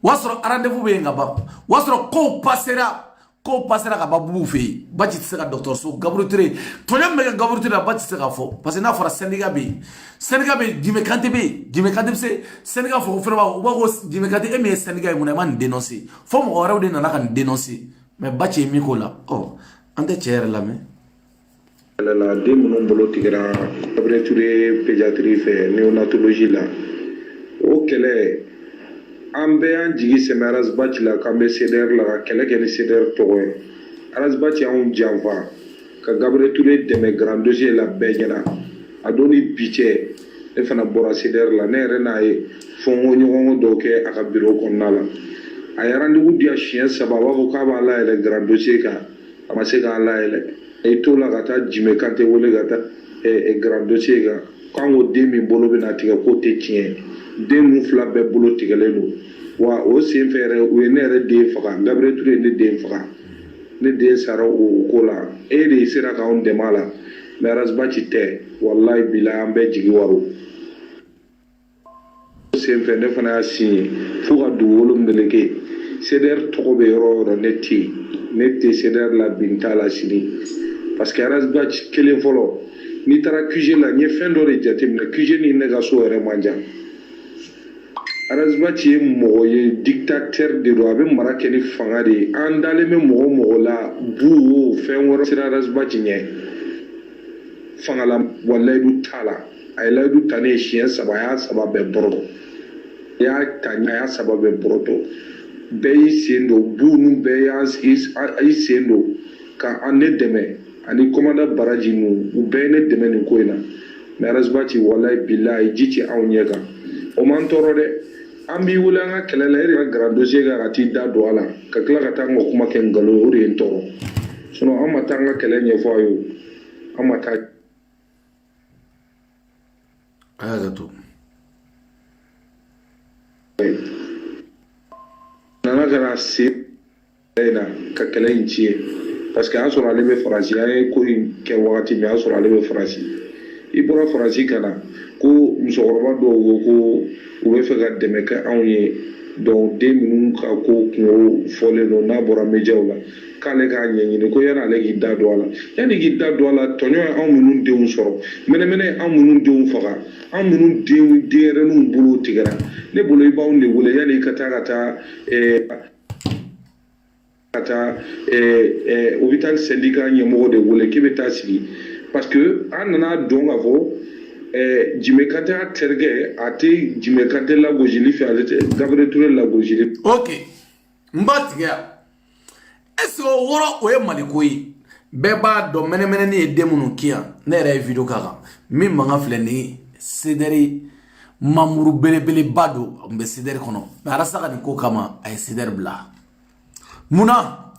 wasro rendez-vous be ngaba wasro ko passera ka babu fe bachi tsaka docteur So Gabriel Touré to nyam me Gabriel Touré bachi tsaka fo parce que na fara Sénégal be Jimé Kanté se Sénégal fo frère wa ko Jimé Kanté e me Sénégal mo na man dénoncer fo mo wara de na kan dénoncer mais bachi mi ko la oh ante cher la me la des mon bolo tigra Gabriel Touré pédiatrie fait néonatologie là o kele ambe an jigi semaras batch la kambe ceder la kele kele ceder towe aras batch on janva ka Gabriel Touré de mes grands dossiers la beñana adoni piché e fana bora ceder la ne rena e fongo nyongo doke aka bureau konnala ay rendez-vous dia chien sababa ko ka ba la le grand dossier ka amase ka la ele et tout la gata Jimé Kanté wole gata et grand dossier ga quand o demi bolo be na tiga côté tien de nous fla be bolo tiga lenu wa o se fere o enere de faka Gabriel Touré ne de faka ne de sara o kola e de sira ka on de mala mais rasbati te wallahi bila ambe jigi waru se fere fana si fuga du wolum de leke ceder to be ro netti ceder la bintala sini parce que rasbati kelen folo ni tara QG la nye fendo re jatim na QG ni nega so ere manja arasbati ye mogo ye dictateur de do abe marake ni fanga de andale me mogo la bu fen woro sira arasbati nye fangala wallahi du tala ay la du tane chien sabaya sababe borodo ya tanya sababe borodo be sendo bunu be ay sendo ka ane deme ani komanda baraji nu u be ne deme ni koina mais rasbati wallahi billahi jiti awnyega o man toro de ambi wula nga kelela ere grand dossier ga ti da do ala ka kla ka tango kuma ken galo ori entoro sono amata nga kelenya fo ayo amata Agato. Nana kana si ena ka kelenchi parce que asura lebe farasi ay ko ke wakati mi asura lebe farasi ibora farasi kana ko musokoroba do ko u be fe ka dɛmɛ kɛ anw ye donc den minnu ka ko kungo fɔlen don n'a bɔra médiaw la k'ale k'a ɲɛɲini ko yani ale k'i da don a la yani k'i da don a la tɔɲɔ ye anw minnu denw sɔrɔ mɛnɛmɛnɛ ye anw minnu denw faga anw minnu denyɛrɛninw bolo tigɛra ne bolo i b'anw de wele yani i ka taa hôpital syndicat ɲɛmɔgɔ de wele k'i bɛ taa sigi parce que an nana dɔn k'a fɔ Jimé Kanté a tergué ati Jimé Kanté la gojili fait Gabriel Touré la gojili. Ok. Mbatiga. Est-ce que woro o ye maliko yi bɛɛ b'a dɔn mɛnɛmɛnɛ ni ye den minnu ki yan ne yɛrɛ ye video k'a kan min mankan filɛ nin ye Sederi mamuru belebeleba don a tun bɛ Sederi kɔnɔ mais Arasa ka nin ko kama a ye Sederi bila munna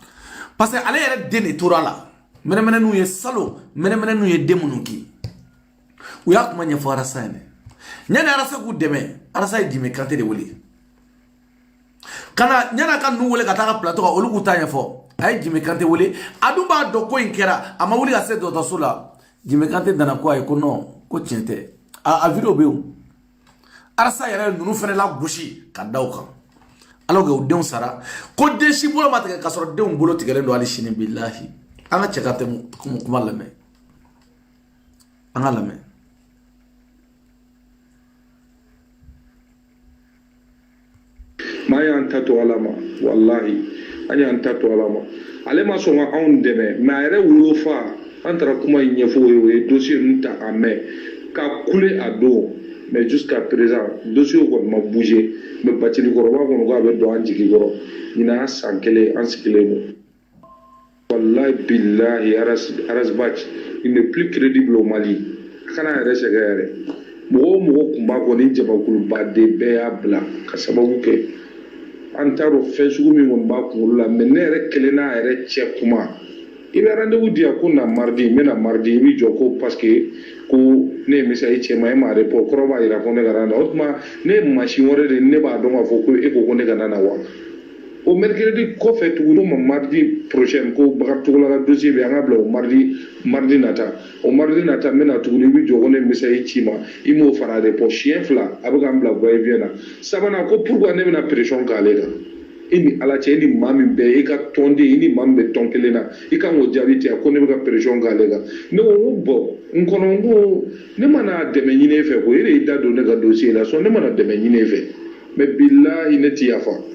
parce que ale yɛrɛ den de tora la mɛnɛmɛnɛ n'u ye salo mɛnɛmɛnɛ n'u ye den minnu ki u y'a kuma ɲɛfɔ Arasa ye ɲani Arasa k'u dɛmɛ Arasa ye Jimé Kanté de wele kana ɲana ka nu wele ka taa ka plateau kan olu k'u ta ɲɛfɔ a ye Jimé Kanté wele a dun b'a dɔn ko in kɛra a ma wuli ka se dɔgɔtɔrɔso la Jimé Kanté nana ko a ye ko non ko tiɲɛ tɛ a video bɛ yen Arasa yɛrɛ ye ninnu fɛnɛ la gosi ka da o kan alors que u denw sara ko den si bolo ma tigɛ ka sɔrɔ denw bolo tigɛlen don hali sini bilahi an ka cɛ ka tɛ kuma lamɛn an ka lamɛn. Ma y'an ta to ala ma wallahi an y'an ta to ala ma ale ma sɔn ka anw dɛmɛ mais a yɛrɛ wolo fa an taara kuma in ɲɛfɔ o ye dossier ninnu ta a mɛn ka kule a don mais jusqu'à présent dossier kɔni ma bouger mais Bacili kɔrɔba kɔni k'a bɛ don an jigi kɔrɔ ɲinan an san kelen an sigilen don wallahi billahi Aras Bac il n'est plus crédible au Mali a kana yɛrɛ sɛgɛn yɛrɛ mɔgɔ o mɔgɔ kun b'a kɔni jamakulubaden bɛɛ y'a bila ka sababu kɛ an t'a dɔn fɛn sugu min kɔni b'a kunkolo la mais ne yɛrɛ kelen n'a yɛrɛ cɛ kuma i bɛ rendez-vous di yan ko na mardi n bɛna mardi i b'i jɔ ko parce que ko ne ye message cɛ ma e m'a report kɔrɔ b'a jira ko ne ka na o tuma ne ye machine wɛrɛ de ne b'a dɔn k'a fɔ ko e ko ne ka na wa o mercredi kɔfɛ tuguni ma mardi prochaine ko Bakatogola ka dossier bɛ an ka bila o mardi nata o mardi nata n bɛna tuguni i b'i jɔ ko ne message ci ma i m'o fana report siɲɛ fila a bɛ k'an bila va-et-vient na sabanan ko pourquoi ne bɛna pression k'ale kan e ni ala cɛ e ni maa min bɛɛ e ka tɔnden i ni maa min bɛ tɔn kelen na i kan k'o jaabi tigɛ ko ne bɛ ka pression k'ale kan ne ko n ko bɔn n kɔnɔ n ko ne mana dɛmɛ ɲini e fɛ ko e de y'i da don ne ka dossier la sɔn ne mana dɛmɛ ɲini e fɛ mais billahi ne ti yafa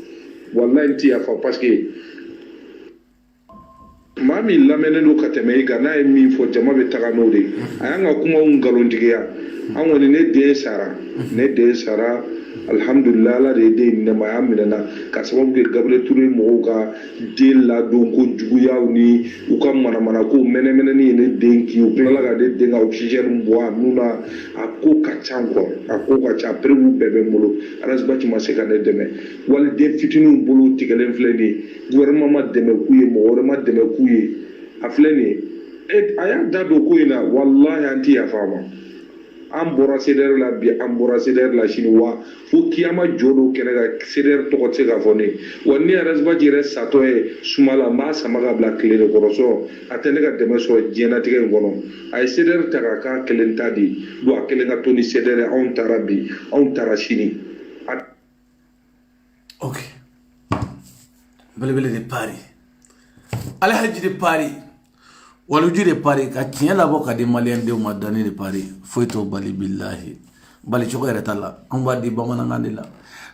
wallahi n ti yafa parce que maa min lamɛnnen don ka tɛmɛ i kan n'a ye min fɔ jama bɛ taga n'o de a y'an ka kumaw nkalontigiya an kɔni ne den sara alhamdulillah ala de ye den nɛmaya minɛna ka sababu kɛ Gabriel Touré mɔgɔw ka den ladon ko juguyaw ni u ka manamana ko mɛnɛmɛnɛni ye ne den ki u tilala ka ne den ka oxygène bɔ a nun na a ko ka ca a ko ka ca preuve bɛɛ bɛ n bolo Aras Bac ma se ka ne dɛmɛ waliden fitininw bolo tigɛlen filɛ nin ye gouvernement ma dɛmɛ k'u ye mɔgɔ wɛrɛ ma dɛmɛ k'u ye a filɛ nin ye a y'a da don ko in na wallahi an ti yafa a ma an bɔra CDR la bi an bɔra CDR la sini wa fo kiyama jɔ do kɛnɛ ka CDR tɔgɔ tɛ se ka fɔ ne wa ni Aras Bac yɛrɛ satɔ ye suma la n b'a sama ka bila tile de kɔrɔ sɔrɔ a tɛ ne ka dɛmɛ sɔrɔ diɲɛlatigɛ in kɔnɔ a ye CDR ta k'a k'a kelen ta di don a kelen ka to ni CDR ye anw taara bi anw taara sini. Ok belebele de Paris Alhaji de Paris waluju de Paris ka tiɲɛ labɔ ka di maliyɛn denw ma Dani de Paris foyi t'o bali billahi bali cogo yɛrɛ t'a la anw b'a di bamanankan de la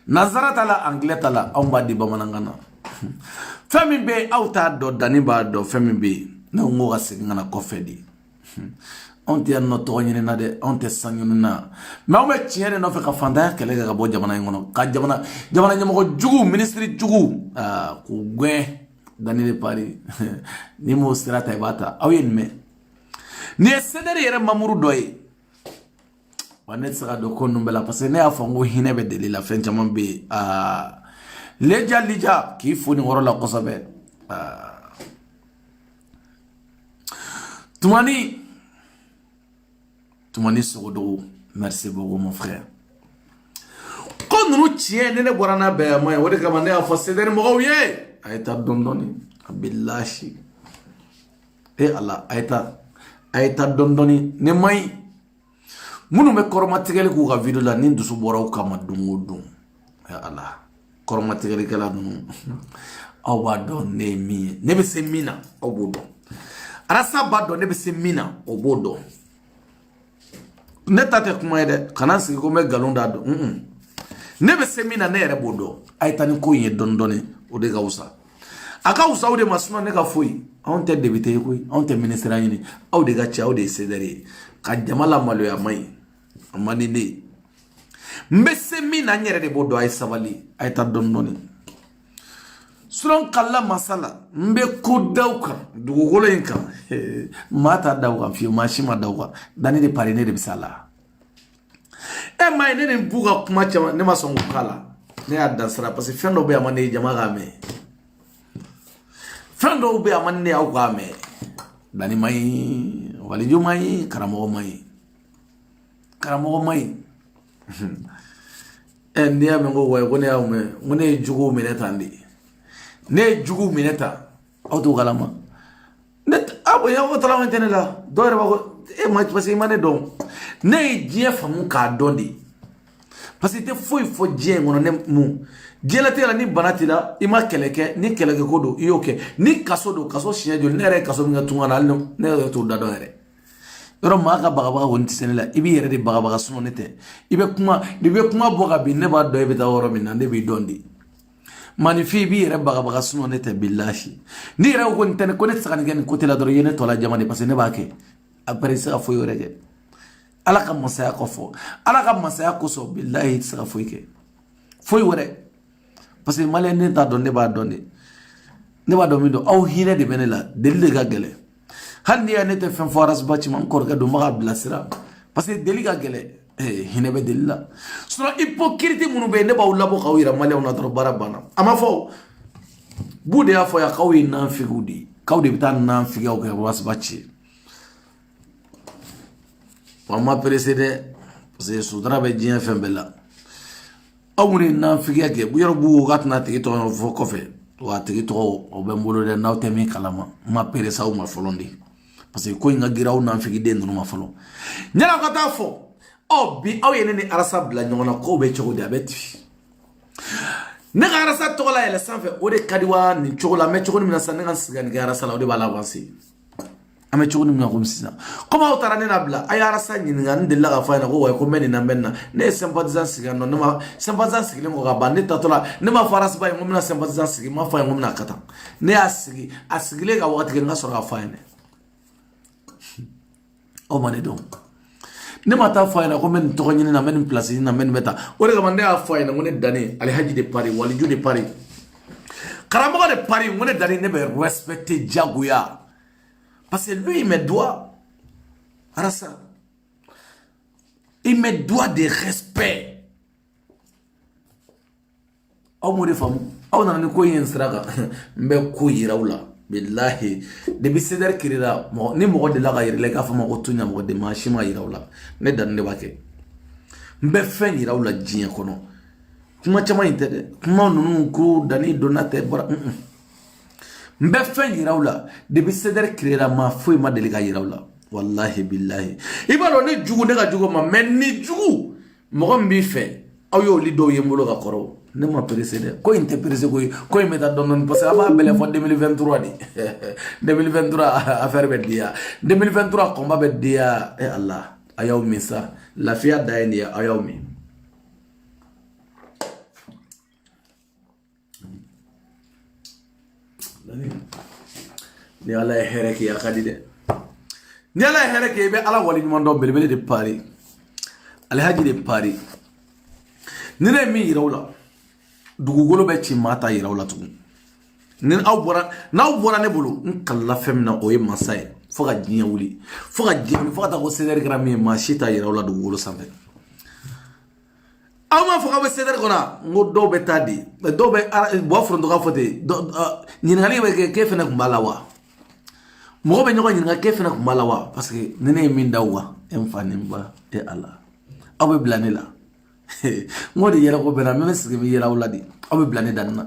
nazara t'a la anglais t'a la anw b'a di bamanankan na fɛn min bɛ aw t'a dɔn Dani b'a dɔn fɛn min bɛ yen ne ko ka segin ka na kɔfɛ de on te no to nyine na de on te sanyu na mais on me tiere no fe ka fanda kele ga bo jamana ngono ka jamana nyamo jugu ministry jugu ku gwe dani de Paris ni mo strata ibata awen me ni sedere yere mamuru doy wanet saka do ko numbela parce que ne afango hinebe de la fin jaman be lija ki foni woro la kosabe Toumani Sogodo, merci beaucoup mon frère. Quand nous tiens, nous ne boirons pas bien, moi, on est comme on est à forcer de nous mourir. Aïta dondoni, abillahi. Eh Allah, aïta dondoni, ne mai. Munu me koromatigeli ku ka video la ni dusu bora u kama dungu. Eh Allah, koromatigeli kala dunu. Awa don ne mi, ne be se mina, obodo. Arasa bado ne be se mina, obodo. Ne tate kuma yede kana sigi ko me galon da do ne be semina ne yere bodo ay tani ko ye dondoni o de gausa aka usa o de masuna ne ka foyi on te debite ko on te ministre ni aw de ga cha o de sedere ka jamala malo ya mai amani ne mbe semina nyere de bodo ay sabali ay ta dondoni suron kala masala mbe ko dawka dugugolo inka mata dawka fi mashima dawka dani de parine de bisala e mai ne buga kuma chama ne masongo kala ne adansara parce que fendo be amane jama game fendo be amane au game dani mai waliju mai karamo mai e ndia mengo wo ko ne aume ngone jugo minetandi ne jugu mineta auto galama net abo ya ko tala mentene la dore ba ko e ma parce que mané don ne die famu ka dondi parce que te foi fo die ngono ne mu die la tela ni banatila ima keleke ni keleke kodo iyoke ni kaso do kaso shinya jol ne re kaso minga tungana no ne to da do re ro ma ka baga wonti senela ibi yere de baga suno nete ibe kuma boga bi ne ba do ibe ta woro min ne bi dondi manifi bi yere baga suno nete billahi ni re ko ntene ko net sakani gen ko tela do yene to la jamani parce que ne ba ke après ça fo yorege ala ka masaya ko fo ala ka masaya ko so billahi sa fo ke fo yore parce que malen ne ta do ne ba do mi do aw hine de benela delile ga gele handi ya nete fen foras bati man ko ga do ma blasira parce que deli ga gele hine be delila sura hypocrite munu be ne ba wala bo kawira malen na tro barabana ama fo bude ya fo ya kawi nan figudi kawde bitan nan figaw ga was bati wama précédé parce que soudra be dien fen bella awuni nan figa ke bu yorbu gatna tigi to fo kofe wa tigi to o be mbolo de nawte mi kalama ma peresa o ma folondi parce que ko nga giraw nan figi de no ma folo nyala ko ta fo o bi aw yene ni arasa bla nyona ko be chogo de abeti ne arasa to la ele sanfe o de kadiwa ni chogo la me chogo ni na sananga sigani ga arasa la o de bala avancer ame chogo ni na komsisa koma o tarane na bla ay arasa ni nga ndilla ga fa na ko way ko meni na menna ne sympathisant sigano ne ma sympathisant sigile mo ga bande tatola ne ma faras ba ngom na sympathisant sigile ma fa ngom na kata ne asigile ga wakati nga so ga fa ne o mane donc ne mata fa na ko men to nyini na men place ni na men meta o de ga mande a fa na ngone dani alhaji de Paris waliju de Paris karamo de Paris ngone dani ne be respecter jaguya parce que lui il me doit arasa il me doit de respect aw mo de famu aw na ni ko yin sraka mbe ko yirawla billahi de bisedar kirira mo ni mo de la ga yirle ka fama ko tunya mo de mashima yirawla ne dan de bake mbe fen yirawla jinya kono kuma chama intede kuma nunu ko dani donate bra mbe fen yirawla de bisedar kirira ma foi ma de ga yirawla wallahi billahi ibalo ne jugu ne ga jugu ma men ni jugu mo mbi fe aw yo li do yemolo ga koro ne ma précédé ko inte précédé ko me da don parce que aba bele fo 2023 di 2023 affaire be dia 2023 combat be dia e Allah ayaw mi sa la fia daini ayaw mi ni ala hereki ya kadide ni ala here ke be ala wali nyuman do belbele de pari alhaji de pari ni ne mi yirawla dugugolo be ci mata yirawla tu ni awbora na awbora ne bulu nkalla femna o ye masay fo ga jinya wuli fo ga jinya fo ga ta ko seder gram mi ma shita yirawla dugugolo sambe ama fo ga be seder kona ngo do be tadi do be bo frondo ga fote ni ngali be ke fena kumbala wa mo be nyoga ni nga ke fena kumbala wa parce que nene min dawa em fanimba e ala abe blanela ngodi yela ko bena même sigi mi yela wuladi abe blane danna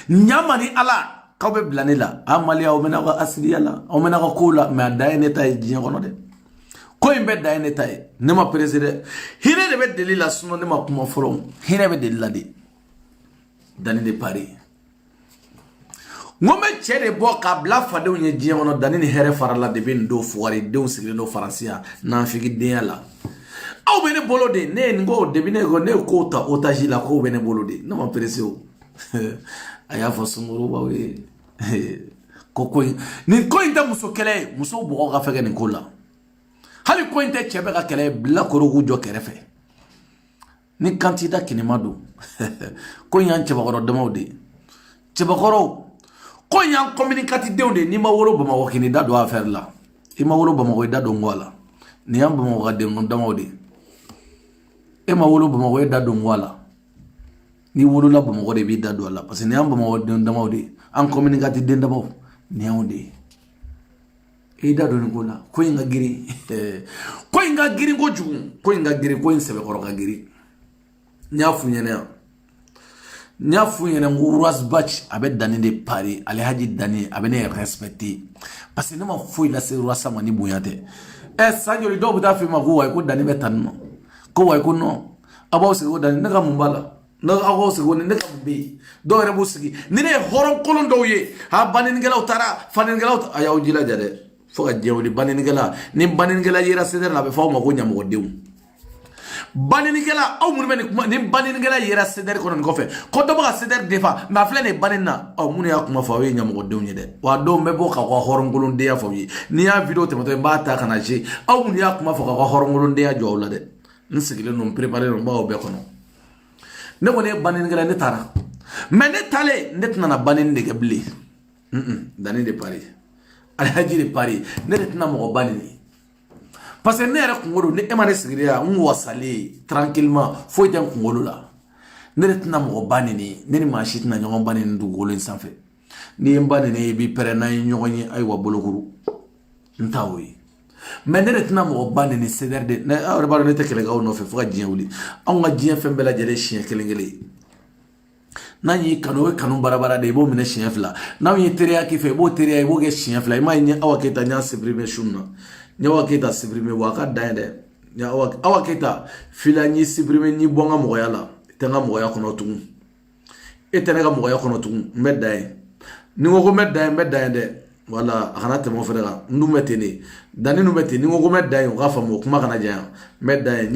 nyamani ala ka be blane la amali aw mena ko asli yala aw mena ko kula ma dayne tay jinya kono de ko imbe dayne tay ne ma president hire de be delila suno ne ma kuma forom hire be delila de dani de Paris ngome chere bo ka bla fade onye jinya kono dani ni here farala de ben do fuari de sigi no francia na figi de yala aw bene bolo de ne ngo debine go ne ko ta otaji la ko bene bolo de no ma presio aya fo sumuru ba we ko ni ko inta muso kele muso bo ga fege ni kola hali ko inta chebe ga kele bla ko ru jo kerefe ni kantida kinimado ko yan cheba ko do mawde cheba ko yan communicati de ni ma woro ba ma wakini da do affaire la e ma woro ba ma ko da do ngwala ni yamba ma ga de ngom mawde e ma wolo bama ko da do ngwala ni wolo la bama ko de bi da do la parce que ni am bama ko de ndamawde an communicati de ndamaw ni awde e da do ngola ko inga giri ko jugu ko inga giri ko insebe ko ga giri nyafu nyene nguras batch abe dani de Paris alhaji dani abe ne respecté parce que ne ma foi la se rasa mani boyate e sanjoli do buta fi ma ko dani betanno ko way ko no abaw se go dani naga mumbala na ago se go ne naga mbe do re busigi ni ne horon kolon do ye ha banin gelaw tara fanin gelaw ayaw jila jade fo ga jewli banin gela ni banin gela yira seder la be faw ma ko nyam go dew banin gela aw mun men ni banin gela yira seder ko non ko fe ko do ba seder defa ma flene banin na aw mun ya kuma faw ye nyam go dew nyede wa do me bo ka ko horon kolon de ya faw ye ni ya video te mato ba ta kana je aw mun ya kuma fa ko horon kolon de ya jowla de nsigile no préparer no bawo be kono ne ko ne banin gela ne tara mais ne tale ne tana banin de gabli dani de Paris alhaji de Paris ne tana mo banini parce que ne era kungolo ne emane sigire ya wasale tranquillement fo tan kungolo la ne tana mo banini ne ni machine na nyon banini du golo sanfé ni banini bi pere na nyogoni ay wa bolokuru ntawi mais ne tana mo banini ceder de ne awre ne tekele gaw no fe fo ga wuli on ga jien fe bela jele chien kelengele nani kanu barabara de bo mine chien fla na yi teria ki fe bo teria bo ge chien fla ma ni awaketa nya supprimer shunna nya awaketa supprimer waka dainde nya awaketa fila ni supprimer ni bonga mo yala tenga mo ya kono tun etenga mo ya kono tun medai ni ngo medai de wala akana mo fera ndu meteni dani nu meteni ngo medai nga famo kuma kana ja medai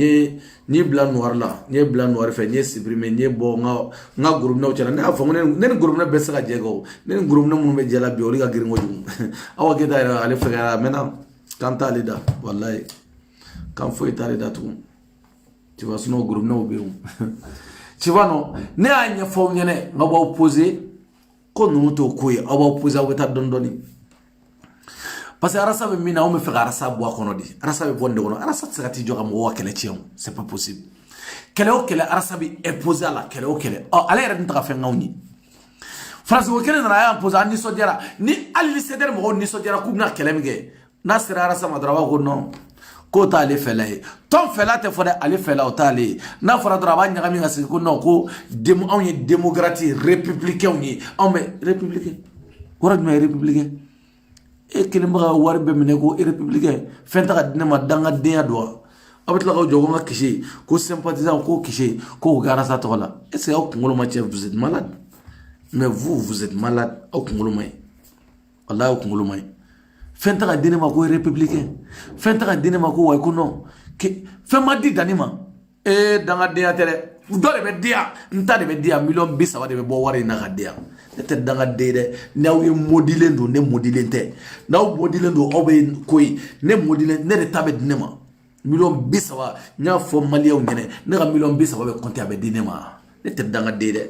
ni blanc noir la ni blanc noir fe ni supprimer ni bo nga groupe na uchala na famo ne groupe na besa ga jego ne groupe na mun be jela bi oli ga giringo jum awa ke da ale fera mena kanta lida wallahi kan fo itare da tu tu vas no groupe na obe tu vas no ne anya fo nyene nga ba opposer ko no to koy aba opposer weta dondoni parce que arasa be mina o me faire arasa bo kono di arasa be bonde kono arasa tsati joga mo wakele tiam c'est pas possible kele o kele arasa bi imposer la kele o kele o ale ren ta fa ngawni France o kele na ya imposer ni sodiara ni ali ceder mo ni sodiara ku na kele mge na sira arasa madrawa ko non ko ta ale fele ton fela te fode ale fela o ta ale na fora draba nya mi ngasi ko non ko demo on yi démocratie républicain ni on me républicain wora me républicain e kelimba war be mine ko républicain fenta ka dina ma danga dia do abetla ko jogo nga kishi ko sympathisant ko kishi ko gara sa tola est-ce que au ngolo ma chef vous êtes malade mais vous êtes malade au ngolo mai Allah au ngolo mai fenta ka dina ma ko républicain fenta ka dina ma ko way ko non ke fe ma di danima e danga dia tere do de be dia nta de be dia million bisa wa de be bo wari na ka dia ne tɛ danga den dɛ n'aw ye modilen don ne modilen tɛ n'aw modilen don aw bɛ ko ye ne modilen ne de ta bɛ di ne ma $30,000 n y'a fɔ maliyɛnw ɲɛna ne ka $30,000 bɛ compter a bɛ di ne ma ne tɛ danga den dɛ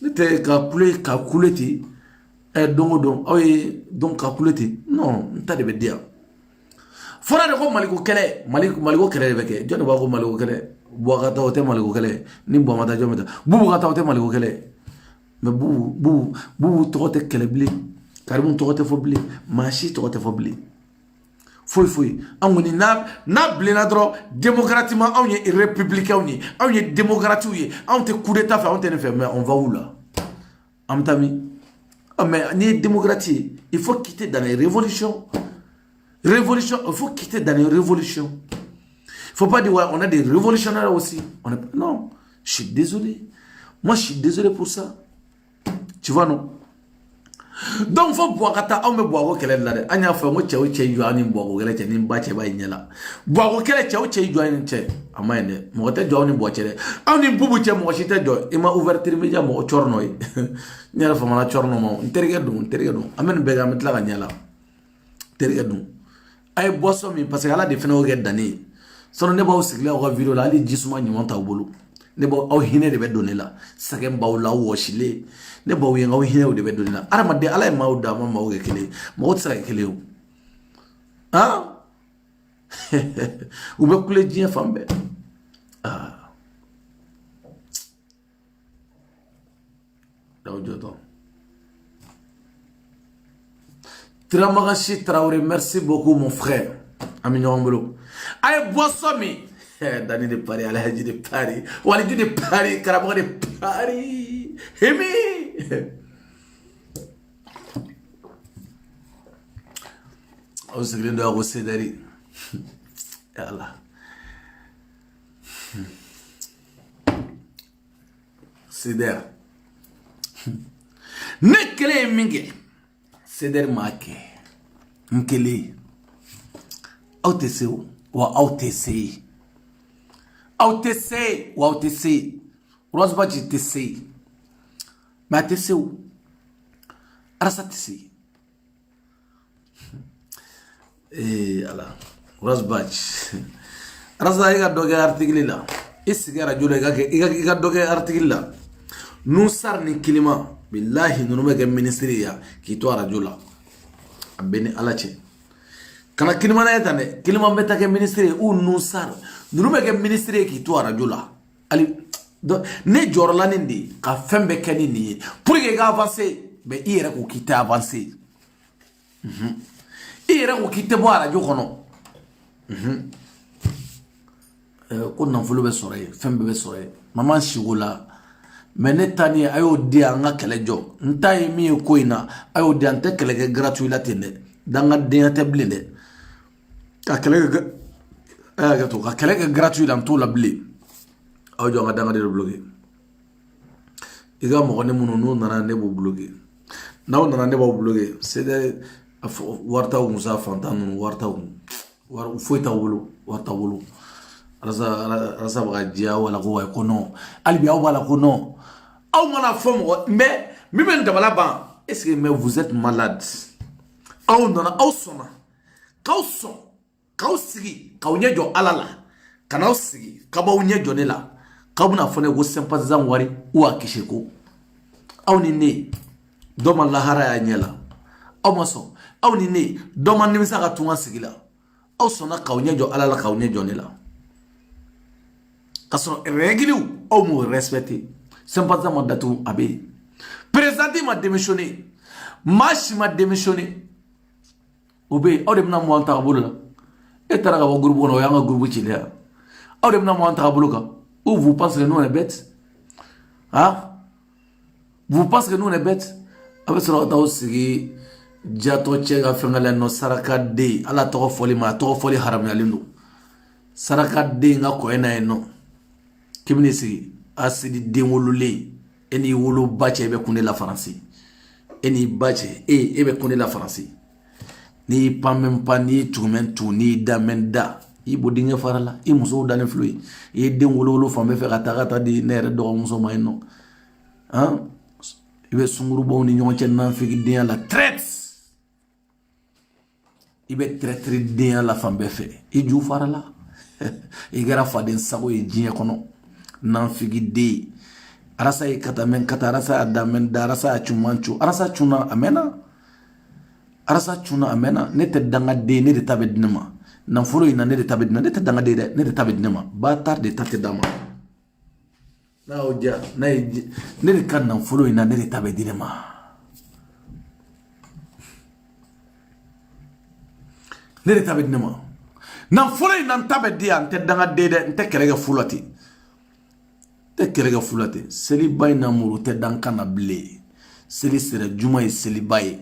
ne tɛ ka kule ten don o don aw ye donc ka kule ten non n ta de bɛ di yan fɔra de ko maliko kɛlɛ maliko kɛlɛ de bɛ kɛ jɔn de b'a ko maliko kɛlɛ Boubacar o tɛ maliko kɛlɛ ni Bamata jɔn bɛ taa Boubacar o tɛ maliko kɛlɛ mais bubu tɔgɔ tɛ kɛlɛ bilen Karimu tɔgɔ tɛ fɔ bilen maa si tɔgɔ tɛ fɔ bilen foyi an kɔni n'a bilenna dɔrɔn démocratiquement anw ye républicains ye anw ye démocrates ye anw tɛ coup d'état fɛ anw tɛ nin fɛ mais on va où là an bɛ taa min mais n'i ye démocrate ye il faut quitter dans les révolutions il faut quitter dans les révolutions. Il ne faut pas dire, ouais, on a des révolutionnaires aussi. Non, je suis désolé. Moi, je suis désolé pour ça. Tu vois, non? Donc, il faut boire kata, on me boire qu'elle est là. On a fait moi tchao tchao yuani boire qu'elle est ni mba tchao inyela. Boire qu'elle est tchao tchao yuani tchao. Amane, moi t'es tchao ni boire tchao. On ni bubu tchao moi j'étais tchao. Il m'a ouvert média moi chornoi. Nyala fama la chorno moi. Interregadou. Amen bega metla la nyala. Interregadou. Aye boisson mi parce que ala de fena o get dani. Sono ne ba o sigla o video la ali jisuma nyuma ta bolo. Ne ba o hine de be donner la. Sakem ba o la o shile. Ne ba o yenga o hine o de be donner la. Ara de ala ma o da ma o gekele. Ma o tsaka kele o. Hein? Ou be kule dien fambe. Ah. Daudjoto. Tramagashi Traoré, merci beaucoup mon frère. Amignon Mbolo. Aïe Boissomi. Dani de Paris, Alhaji de Paris. Walidi de Paris, Karabra de Paris. Hemi. On se vient de Rosé Dari. Allah. C'est d'air. Nekele Mingue. Seder make nkele autc wa autc wa autc Rosba tc ma tc arasa tc ala Rosba arasa iga doge article la isigara jula iga doge article la nusar ni kilima billahi nunume ke ministry ya kito arajula abeni alache kana kilima na yatane kilima mbeta ke ministry u nusar nunume ke ministry kito arajula ali ne jorla nindi ka fembe keni ni pour que ga avancer be ira ko kita avancer ira ko kita bo arajo kono ko nan fulu be sore fembe be sore maman shigula mais ne tani ayo dia nga kelejo ntai mi ko ina ayo dia ante kelege gratuit la tene danga dia te blinde ka kelege ka kelege gratuit dans tout la blé ayo jo nga danga de bloquer iga mo ne munu no nana ne bo bloquer naw nana ne bo bloquer c'est de warta musa fantan warta war foita wolo warta wolo rasa ba dia wala ko ay kono albi aw wala kono aw mana fo mais même dabala ban est-ce que mais vous êtes malade aw nana aw sona kaw sigi kaw nyejo alala kana aw sigi kabaw nyejo ne la kabuna fone go sympathisant wari ou akisheko aw ni ne do man lahara ya nyela aw maso aw ni ne do man nimisa ka tunga sigila aw sona kaw nyejo alala kaw nyejo ne la kaso règle ou mo respecter sympathisant m'a datou abe président m'a démissionné marche m'a démissionné obe aw de bna mo anta bolo et tara ka groupe wono yanga groupe chilia aw de bna mo anta bolo ka ou vous pensez que nous on est bêtes hein vous pensez que nous on est bêtes avec ça taw sigi jato chega fengala no saraka de ala to foli ma to foli haram ya lindo saraka de nga ko ena eno kimini sigi asidi denwolule eni wolo bache be kunde la France eni bache ebe kunde la France ni pas même pas ni tout même tout ni damenda i bodinga farala i muso dalen flui i denwolo fambe fe kata di nere do muso mayno hein ibe sungurubaw ni ɲɔgɔn cɛ nanfigidenya la traite ibe traître denya la fan bɛɛ fɛ I ju fara la I kɛra faden sago ye diɲɛ kɔnɔ nanfigiden arasa I kata men kata arasa a da men da arasa a cuman cu arasa cuna a mɛnna arasa cuna a mɛnna ne tɛ dangaden ne de ta bɛ di ne ma nafolo in na ne de ta bɛ di ne tɛ dangaden dɛ ne de ta bɛ di ne ma baatar de ta tɛ d'a ma n'a y'o diya n'a ye ne de ka nafolo in na ne de ta bɛ di ne ma ne de ta bɛ di ne ma nafolo in na n ta bɛ di yan n tɛ dangaden dɛ n tɛ kɛlɛ kɛ fu la ten tɛ kɛlɛ kɛ fu la ten seliba in na muru tɛ dan kan na bilen seli sera juma ye seliba ye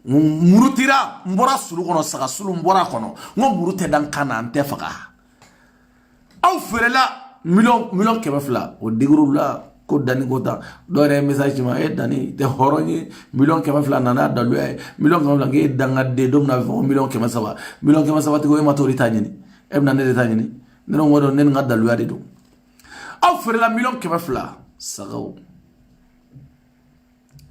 muru tira n bɔra sulu kɔnɔ saga sulu n bɔra kɔnɔ n ko muru tɛ dan kan na n tɛ faga aw feerela miliyɔn 200 o digiru la ko Dani ko tan dɔw yɛrɛ ye message ci ma Dani tɛ hɔrɔn ye miliyɔn 200 nana daluya ye miliyɔn 200 k'e dangaden don min na a bɛ fɔ ko miliyɔn 300 miliyɔn 300 tigi e ma to de ta ɲini e bɛna ne de ta ɲini ne ko dɔn ne ni n ka daluya de don aw feerela miliyɔn 200 sagaw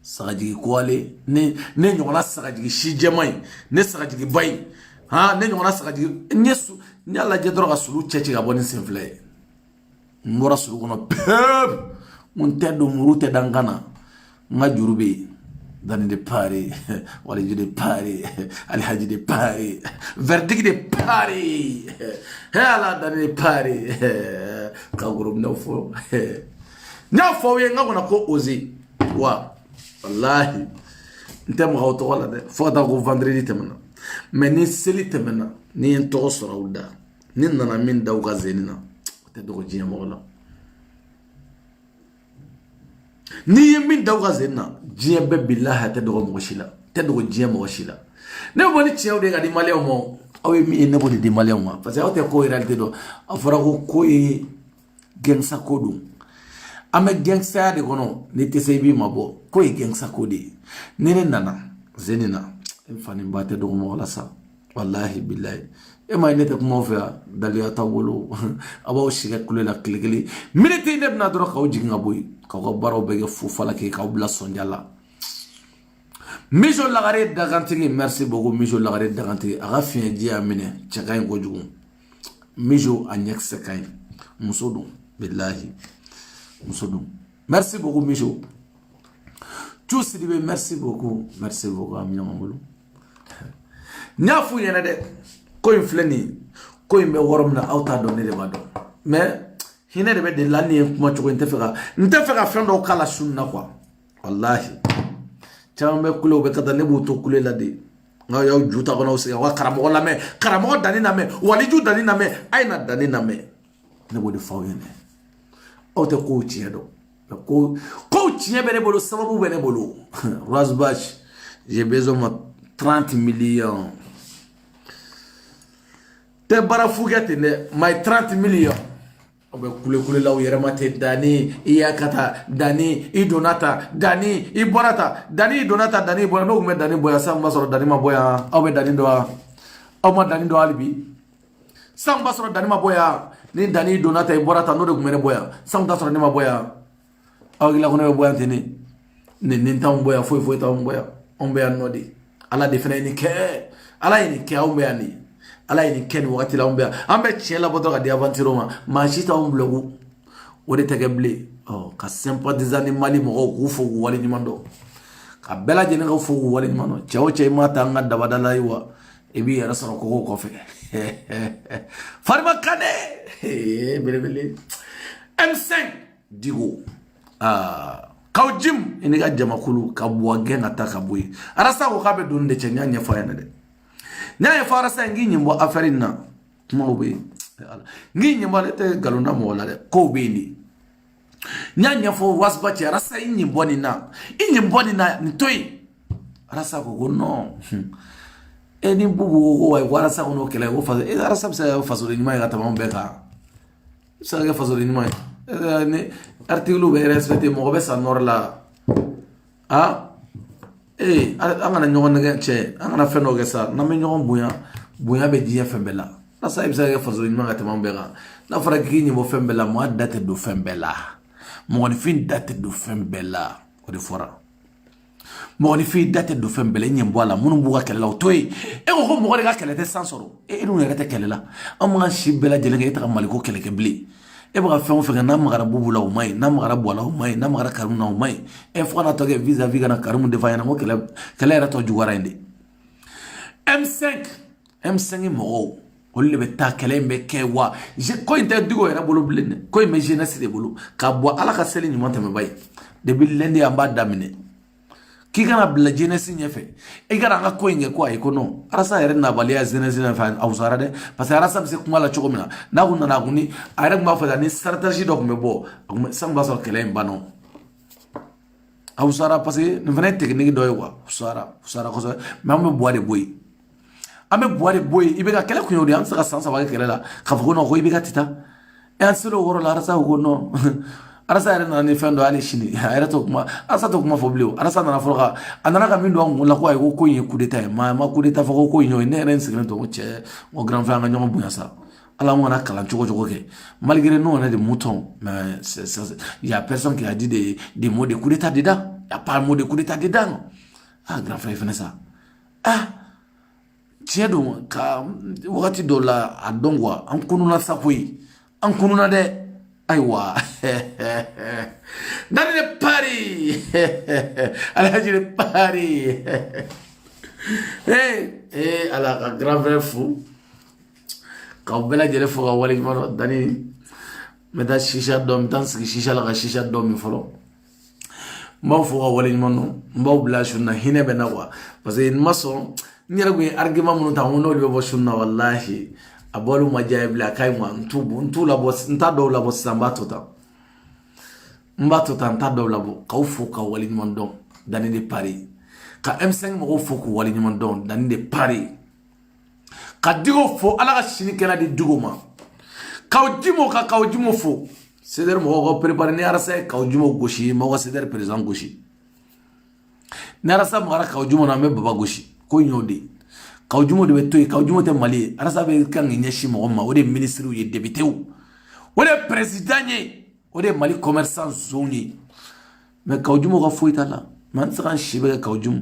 sagajigi kowale ne ɲɔgɔnna sagajigi si jɛma ye ne sagajigi ba ye ne ɲɔgɔnna sagajigi n y'a lajɛ dɔrɔn ka sulu cɛci ka bɔ ni sen fila ye n bɔra sulu kɔnɔ peep n tɛ don muru tɛ dan kan na n ka juru bɛ yen Dani de pare waliji de pare Alhaji de pare verdict de pare ala Dani de pare ka groupe no fo nya fo ye nga kona ko oser wa wallahi nte mo auto wala de fo ta ko vendredi temena mais ni seli temena ni en to sora uda ni nana min daw ga zenina te do jiya mo la ni min daw ga zenina jiya be billahi te do mo shila te do jiya mo shila ne bo ni chiaw de ga di malé mo aw mi ne bo di malé mo parce que aw te ko réalité do afara ko e gensa kodum ame gangsta de kono ni tese bi mabo ko e gangsta kodi nene nana zenina en fani mbate do mo wala sa wallahi billahi e may nete ko mo fa daliya tawolo abaw shiga kule la klikeli minute ne bna dro kaw jinga boy kaw baro bege fu fala ke kaw bla sonjala mijo lagare dagantigi merci beaucoup mijo lagare dagantigi aga fien ji amine chakay ko jugu mijo anyek sekay musodo billahi Moussoudou. Merci beaucoup, Mijo. Tout ce qui veut, merci beaucoup, Amina Mamoulou. Nya fou y'en a de, ko in fleni, ko in be worom na auta donné de bado. Mais, hine de be de l'année, kuma choko n'te fera fɛn dɔw kala sunna quoi. Wallahi. Caman be kule, be kata ne b'o to kule la de. Nga yaw juta kɔnɔ sigi, wa karamɔgɔ lamɛn, karamɔgɔ dani lamɛn, waliju dani lamɛn, ayna dani lamɛn. Ne b'o de f'aw ɲɛna. Aw tɛ kow tiɲɛ dɔn kow tiɲɛ bɛ ne bolo sababu bɛ ne bolo Razbach j'ai besoin de 30 millions tɛ baara fu kɛ ten dɛ mais 30 millions aw bɛ kule la u yɛrɛ ma tɛ Dani i y'a ka taa Dani i donna ta Dani i bɔra ta Dani i donna ta Dani i bɔra n'o tun bɛ Dani bɔ yan san b'a sɔrɔ Dani ma bɔ yan aw bɛ Dani dɔn wa aw ma Dani dɔn hali bi san b'a sɔrɔ Dani ma bɔ yan ni Dani donna ta i bɔra ta n'o de tun bɛ ne bɔ yan san t'a sɔrɔ ne ma bɔ yan aw hakilila ko ne bɛ bɔ yan ten ne ni t'anw bɔ yan foyi t'anw bɔ yan anw bɛ yan nɔ de ala de fana ye nin kɛ ala ye nin kɛ anw bɛ yan de ala ye nin kɛ nin wagati la anw bɛ yan an bɛ tiɲɛ labɔ dɔrɔn ka di aventure ma maa si t'anw blogu o de tɛ kɛ bilen ka sympathisant ni Mali mɔgɔw k'u fo k'u waleɲuman dɔn ka bɛɛ lajɛlen ka fo k'u waleɲuman dɔn cɛ o cɛ i ma ta an ka dabada la ye wa i b'i yɛrɛ sɔrɔ kogo kɔfɛ Farima Kane belebele M5 Digo kaw jim ini ka jamakulu ka bɔ gɛn ka taa ka bɔ yen arasa ko k'a bɛ don de cɛ n y'a ɲɛfɔ a ɲɛna dɛ n y'a ɲɛfɔ arasa n k'i ɲɛbɔ affaire in na kumaw bɛ yen n k'i ɲɛbɔ ne tɛ nkalon da mɔgɔ la dɛ kow bɛ yen de n y'a ɲɛfɔ Razbach cɛ arasa i ɲɛbɔ nin na nin to yen arasa ko non ni bubu ko wa arasa ko n'o kɛlɛ ko faso arasa bɛ se ka kɛ faso de ɲuman ye ka tɛmɛ anw bɛɛ kan bɛ se ka kɛ faso de ɲuman ye ni article bɛ respecté mɔgɔ bɛ sa nɔrɔ la an kana ɲɔgɔn nɛgɛ cɛ an kana fɛn dɔ kɛ sa n'an bɛ ɲɔgɔn bonya bɛ diɲɛ fɛn bɛɛ la arasa bɛ se ka kɛ faso de ɲuman ka tɛmɛ anw bɛɛ kan n'a fɔra k'i ɲɛbɔ fɛn bɛɛ la mɔgɔ da tɛ don fɛn bɛɛ la mɔgɔninfin da tɛ don fɛn bɛɛ la o de fɔra mo ni fi date do fem bele nyem boala munu buga kele la toy e ko mo ga kele te sansoro e nu ne te kele la amma shi bela jele ga ita maliko kele ke bli e ba fɛn fɛn na magara bubula o mai na magara bola o mai na magara karum na o mai e fo na to ge vis à vis na karum de fayana mo kele era to jugara inde M5 mo o le beta kele me ke wa je ko inte digo era bolo blene ko me jeunesse de bolo ka bo ala ka seli nyuma teme bay de bil lendi amba damine ki kana bla jeunesse nyefe e gara nga ko inge ko ay ko no arasa ere na bali ya jeunesse na fa awsara de parce que arasa se kuma la chogomina na kunna na kuni ayra ma fa ni strategie do me bo sam basol kele mbano awsara parce que ne venait technique do yo usara ko so me boire boy ame boire boy ibega kele kunyo di amsa sansa wa kele la khafu no go ibega tita e anselo woro la arasa go no arasa ere na ni fendo ali shini ere to kuma arasa to kuma foblio arasa na foroka anana ka mindo ngo la ko ay go koyin coup d'état ma coup d'état fo ko koyin ne ren sigren to che o grand frère nga bunya sa ala mo na kala chogo ke malgré nous on a des moutons mais il y a personne qui a dit des mots de coup d'état dedans il y a pas un mot de coup d'état dedans ah grand frère fait ça ah tiedo ka wakati do la adongwa an kununa sapui an kununa de aywa dans le Paris alhaji de Paris ala grand frère fou ka bela jele fo ka wali maro dani meda shisha dom dans shisha la shisha dom folo mbaw fo ka wali mano mbaw bla shuna hine be nawa parce que maso nyere go argument mun ta wono le bo shuna wallahi abolu majayib la kay mo ntu la bo nta do la bo samba tota mbato tanta do la bo ka fo ka wali mando dani de Paris ka M5 mo fo ko wali mando dani de Paris ka digo fo ala ka shini kala di digo ma ka ojimo fo c'est-à-dire mo ko préparer ni arasa ka ojimo goshi mo ko c'est-à-dire président goshi ni arasa mo ara ka ojimo na me baba goshi ko nyode ka ojimo de beto ka ojimo te mali arasa be kan nyeshi mo ma o de ministre ou député ou o de président ni o de mali commerçant zone mais ka ojimo ko fo itala man sa kan shibe ka ojimo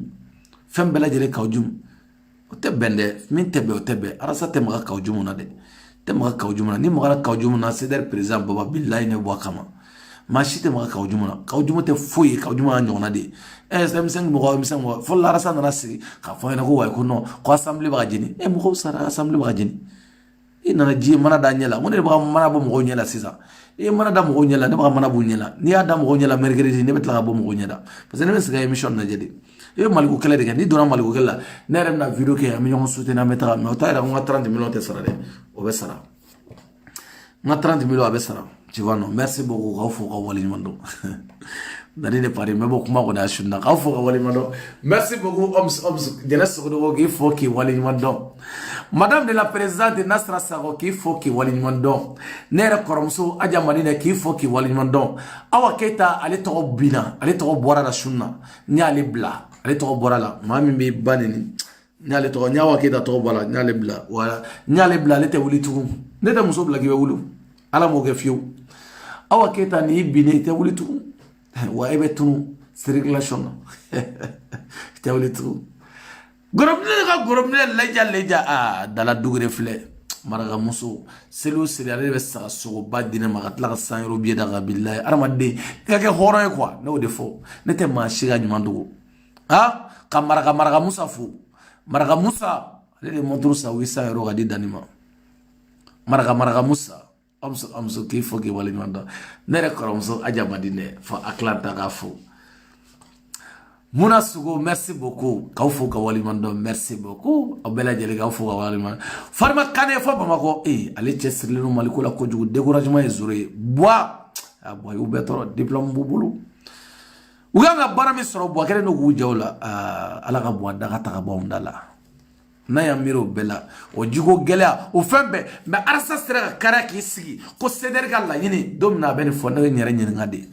fem bela jere ka ojimo o te bende min tebe o tebe arasa te maga ka ojimo na de te maga ka ojimo na ni maga ka ojimo na c'est-à-dire président baba billahi ne bo kama ma shite maga ka ojimo te foyi ka ojimo na nyona de SM5 mo fo la rasa na sigi ka fo na ko way ko no ko assemblée ba jini e mo ko sara assemblée ba jini e na ji mana da nyela mo ne ba mana bo mo nyela sisa e mana da mo nyela ne ba mana bo nyela ni ada mo nyela mercredi ne betla bo mo nyela parce que ne sega émission na jedi e maliko kala de ni dona maliko kala ne rem na video ke am yon soutenir mettra mais ta era 30 millions te sara de o be sara 30 millions abe sara tu vois non merci beaucoup ka fo ka wali mando dani de Paris mais beaucoup ma ko da shunna ka fo ka wali mando merci beaucoup de la sogo ki fo ki wali mando madame de la présidente Nasra Sago ki fo ki wali mando nera koromso aja madina ki fo ki wali mando awa keta ale to bina ale to bora da shunna ni ale bla ale to bora la mami be banini ni ale to nyawa keta to bala ni ale bla wala ni ale bla le te wuli tu ne da muso bla ki wulu ala mo ge fiu awa keta ni bine te wuli tu wa ebe tu circulation te wuli tu goromne leja dala dugre fle maraga muso selo seri ale be sa so ba dine magatla ka san euro bieda ga billahi armade ka ke horo e quoi no defo ne te ma shiga nyumandugo ha ka maraga musa fu maraga musa le montru sa 800 euro ga di danima maraga musa amso ki fo ki wali nyundo ne re koromso aja madine fa atlanta ga fu Muna Sugo, merci beaucoup. Kaufo Kawali Mando, merci beaucoup. Obela Jele Kaufo Kawali Mando. Farma Kane Fo Bamako, allez Chester le Malikula Koju, découragement et Zuré. Bois, ah boy, ou better, diplôme Boubulu. Uganga Barami Soro, Boakere no Gujola, Alagabwa, Dagata Bondala. Naya Miro Bella, o Jugo Gela, o Fembe, mais Arsastra Karaki Sigi, Cosederga Yini, Domina Benefone, Nyangade.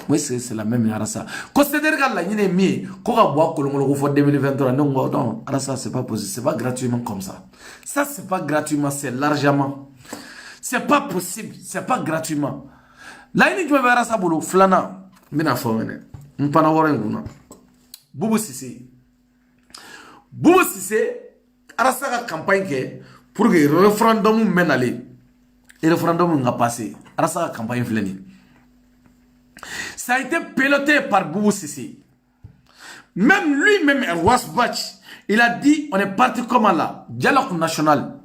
Oui, c'est la même arasa. Considère que la yine mi, qu'on va boire que l'on faut 2023. Non, arasa, c'est pas possible. C'est pas gratuitement comme ça. Ça, c'est pas gratuitement, c'est largement. C'est pas possible. C'est pas gratuitement. La yine qui me verra ça boulot, flana, mina fomene. Mpana warenguna. Boubou Sissé. Boubou Sissé, arasa ka campagne ke pour que le référendum mène aller. Et le référendum n'a passé. Arasa ka campagne fleni. Ça a été piloté par Boubou Sissé. Même lui-même, Erwas Bach, il a dit on est parti comme là, dialogue national.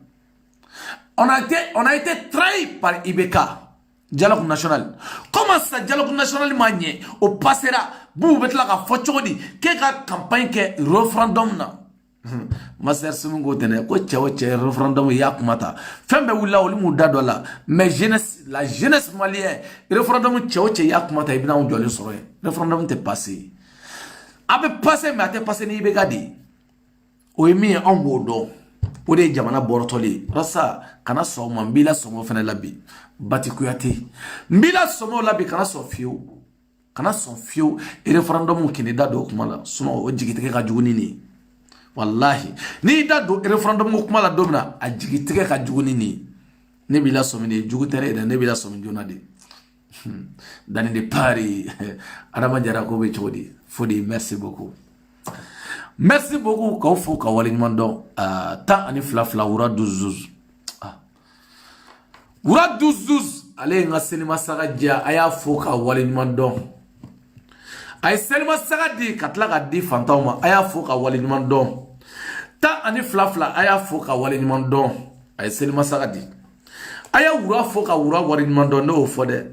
On a été trahi par Ibeka. Dialogue national. Comment ça, dialogue national manié au passera, vous êtes là à Fotchodi, quelle campagne que référendum na. Ma sœur Simungo tene, ko référendum yakumata. Fembe wula olimu dadola, mais la jeunesse malienne, référendum tchaoche yakumata ibna on jole soroye. Référendum t'est passé. Abe passé mais t'est passé ni Ibeka di. Oemi en wodo. Ode jamana borotoli rasa kana so mbila somo fene labi bati kuyate mbila somo labi kana so fiu e referendum kini dado kumala suno o jigitike ka juguni ni wallahi ni dado referendum kumala domna a jigitike ka juguni ni bila somo ni jugutere da ne bila somo jonade dani de Paris adama jara ko be chodi fodi merci beaucoup. Merci beaucoup, Kaufo Kawalimando. Tant ani flafla Oura 12. Oura 12. Allez, nga Selima Sagadja, aya fo Kawalimando. Ay Selima Sagadi, katla di fantoma, aya fo Kawalimando. Tant ani flafla, aya fo Kawalimando. Ay Selima Sagadi. Aya Oura fo Kawalimando, no fode.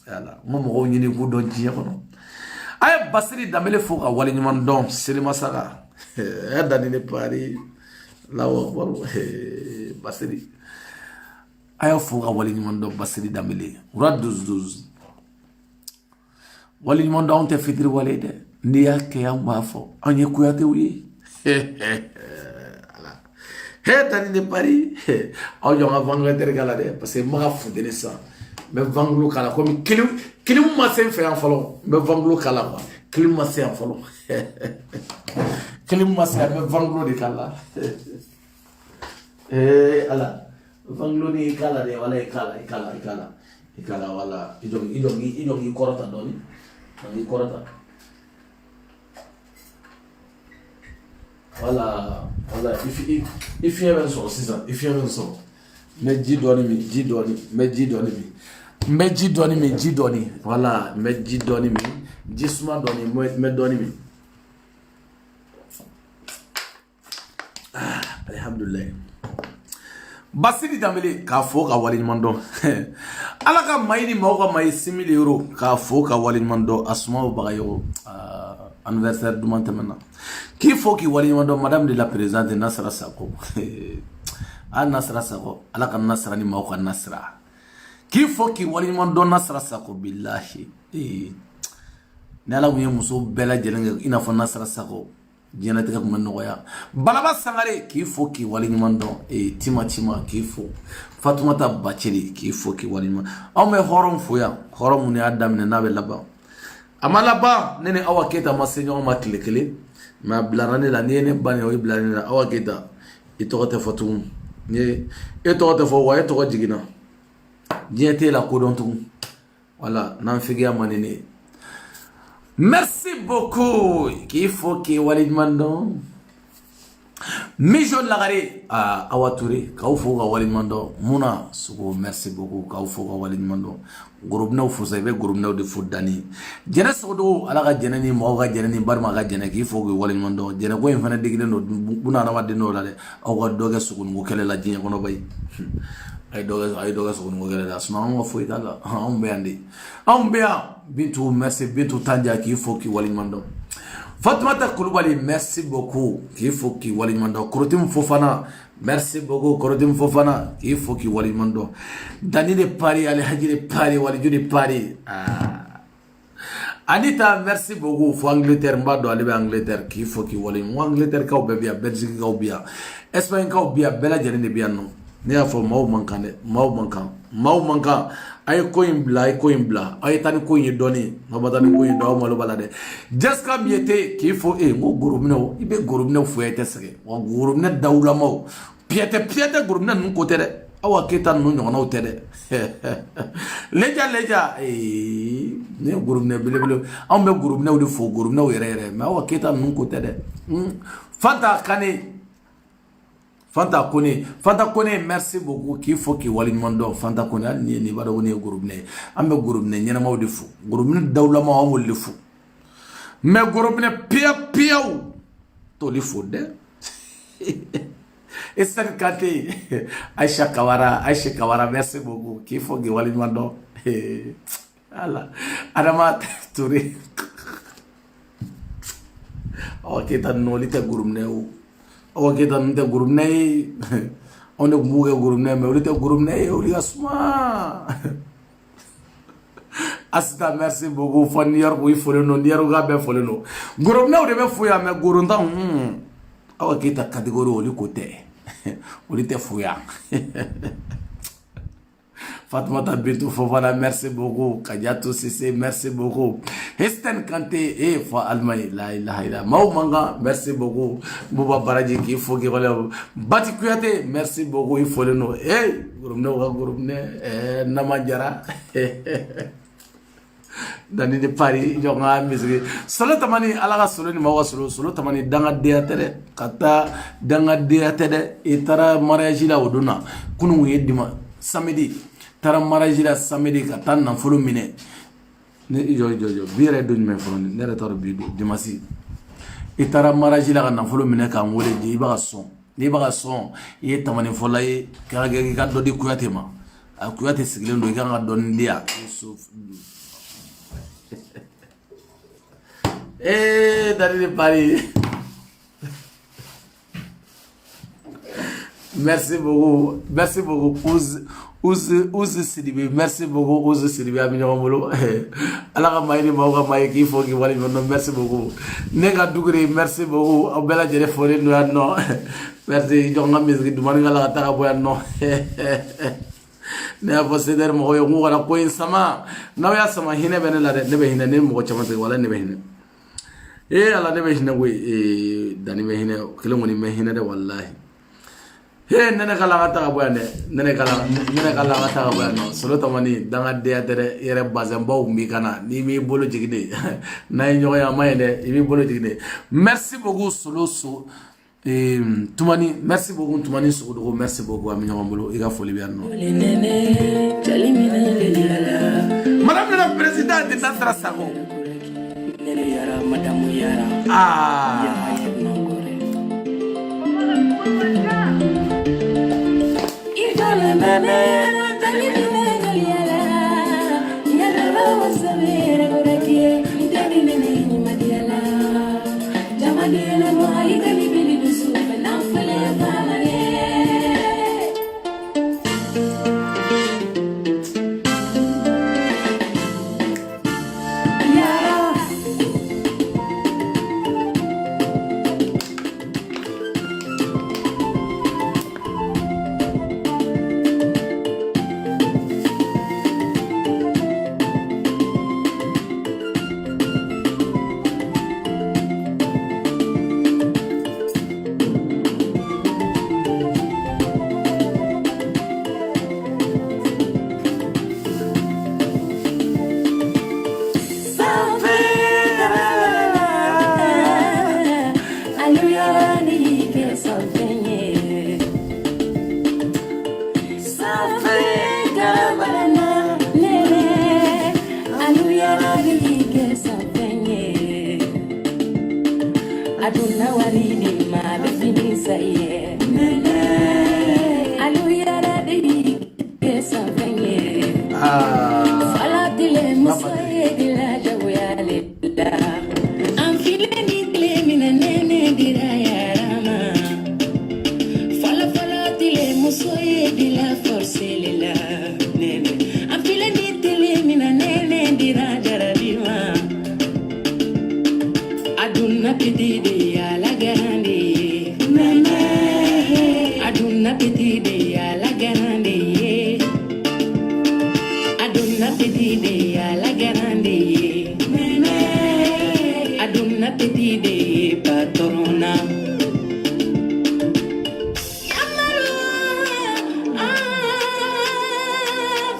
Yala, momo nyini kudo jiyakono. Aye Basiri Dambélé fo ka wali nyuman don Selima Saga dani ne Paris lawo baro Basiri aye fo ka wali nyuman don Basiri Dambélé Oura 12 wali nyuman don te fitri wale de ni ya ke ya mafo anye kuyate wi ala dani ne Paris aw jonga Angleterre gala de parce que ma fudene ça mais vanglo kala comme kilim ma sen fait en follow mais vanglo kala quoi kilim ma sen en follow kilim ma sen mais vanglo de kala ala vanglo ni kala de wala kala wala idong korata doni ni korata wala if you even so season if you even so me ji doni voilà me ji doni mi jisma doni me doni mi alhamdulillah Basiri Dambélé ka fo ka wali mando ala ka mayni mawka may 6,000 euros ka fo ka wali mando asma bagayo anniversaire du mantamena ki fo ki wali mando madame de la présidente Nasra Sako Nasra Sako ala ka Nasra ni mawka Nasra ki fo ki wali mando Nasra Sako billahi ni ala mu muso bela jelenge ina fo Nasra Sako jena tika kuma noya balaba sangare ki fo ki wali mando tima ki fo Fatoumata Bacheli ki fo ki wali mando aw me horom fo ya horom ni adam ne nabe laba amala ba nene awa keta masenyo ma klekele ma blarane la nene bani o blarane la awa keta itote Fatou ni itote fo wa ito jigina diete la kodontu voilà nan figia manene. Merci beaucoup qu'il faut que Walid Mando Mijo Lagare Awatouré Kaufo Walid Mando Mouna Sugo merci beaucoup Kaufo Walid Mando groupe na fo sabe groupe na de fo dani jena sodo alaga jenani moga jenani barma ga jena ki fo Walid Mando jena ko en fana digide no buna na wadde no dale aw doge sugun ngo kele la jina kono bay ay doge sugun ngo kele la sma ngo fo itala on be andi on be bintu merci bintu tanja ki fo ki Walid Mando Fatoumata Coulibaly merci beaucoup ki fo ki Walid Mando Korotim Fofana merci beaucoup Korotim Fofana ki fo ki Walid Mando Dani de Paris Ali Haji de Paris Walid de Paris Anita merci beaucoup fo Angleterre mbado ali be Angleterre ki fo ki Walid Angleterre ka obia Belgique ka obia Espagne ka obia bela jere de bianno ne ya fo maw mankan ay ko imbla ay tani ko yidoni mabata ko yido malo balade jaska miete ki fo ngo gorumno ibe gorumno fo yete sege wa gorumna dawla mo piete gorumna nun ko tere awa keta no ɲɔgɔnnaw tɛ dɛ leja ne gurubinɛ belebele anw bɛ gurubinɛw de fo gurubinɛw yɛrɛ mais awa keta ninnu ko tɛ dɛ Fanta Kone merci beaucoup k'i fo k'i waleɲuman dɔn Fanta Kone hali ni ye nin b'a dɔn ko nin ye gurubinɛ ye an bɛ gurubinɛ ɲɛnamaw de fo gurubinɛ dawulamaw an b'olu de fo mais gurubinɛ piyaw t'oli fo dɛ Esther Kante Aisha Kawara merci beaucoup k'i fo k'i waleɲuman dɔn ala Adama Touré awa keta ninnu olu tɛ gurubinɛ o awa keta ninnu tɛ gurubinɛ ye anw de tun b'u kɛ gurubinɛ mais olu tɛ gurubinɛ ye olu ka suma Asita merci beaucoup fo New York i folen don New York ka bɛɛ folen don gurubinɛw de bɛ fo yan mais gorontanw awa keta catégorie olu ko tɛ olu tɛ fo yan Fatoumata Bintou Fofana merci beaucoup Kadiatou Sissé merci beaucoup Esther Kante fa Allemagne la ilaha illa Maou Manga merci beaucoup Bouba Baraji qui faut qui relève Bati Kouyaté merci beaucoup il faut le nom gourumne Namanjara Dani de Paris jonga misri solo tamani alaga solo ni mawa solo tamani danga deatere kata danga deatere itara mariage la oduna kunu yedima samedi tara mariage la samedi kata na folo mine ni jo bire do me folo ne retor bi dimasi itara mariage la na folo mine ka ngole di ba son ni ba son ye tamani fola ye ka ga do di Kouyaté ma Kouyaté sigilen do ga don dia Dari de Paris merci beaucoup Ouz Sidibé merci beaucoup Ouz Sidibé ami ñamolo ala ka mayni mawga may ki fo ki wali non merci beaucoup nega dugre merci beaucoup abela jere fore no no merci jonga misgi dumani ngala ta boya no ne a poseder mo yo ngala ko insama na ya sama hine bene la ne be hine ne mo chamante wala ne be hine ala ne be hine we dani be hine kilo ngoni me hine de wallahi nene kala ta boya ne nene kala ta boya no solo tamani danga de atere yere bazembaw mi kana ni mi bolo jigide na nyoya ya mayede mi bolo jigide merci beaucoup solo Toumani, merci beaucoup Toumani Soudou, merci beaucoup Ami Nyamambolo, il a fallu bien non. Madame la présidente de Tantra Sago.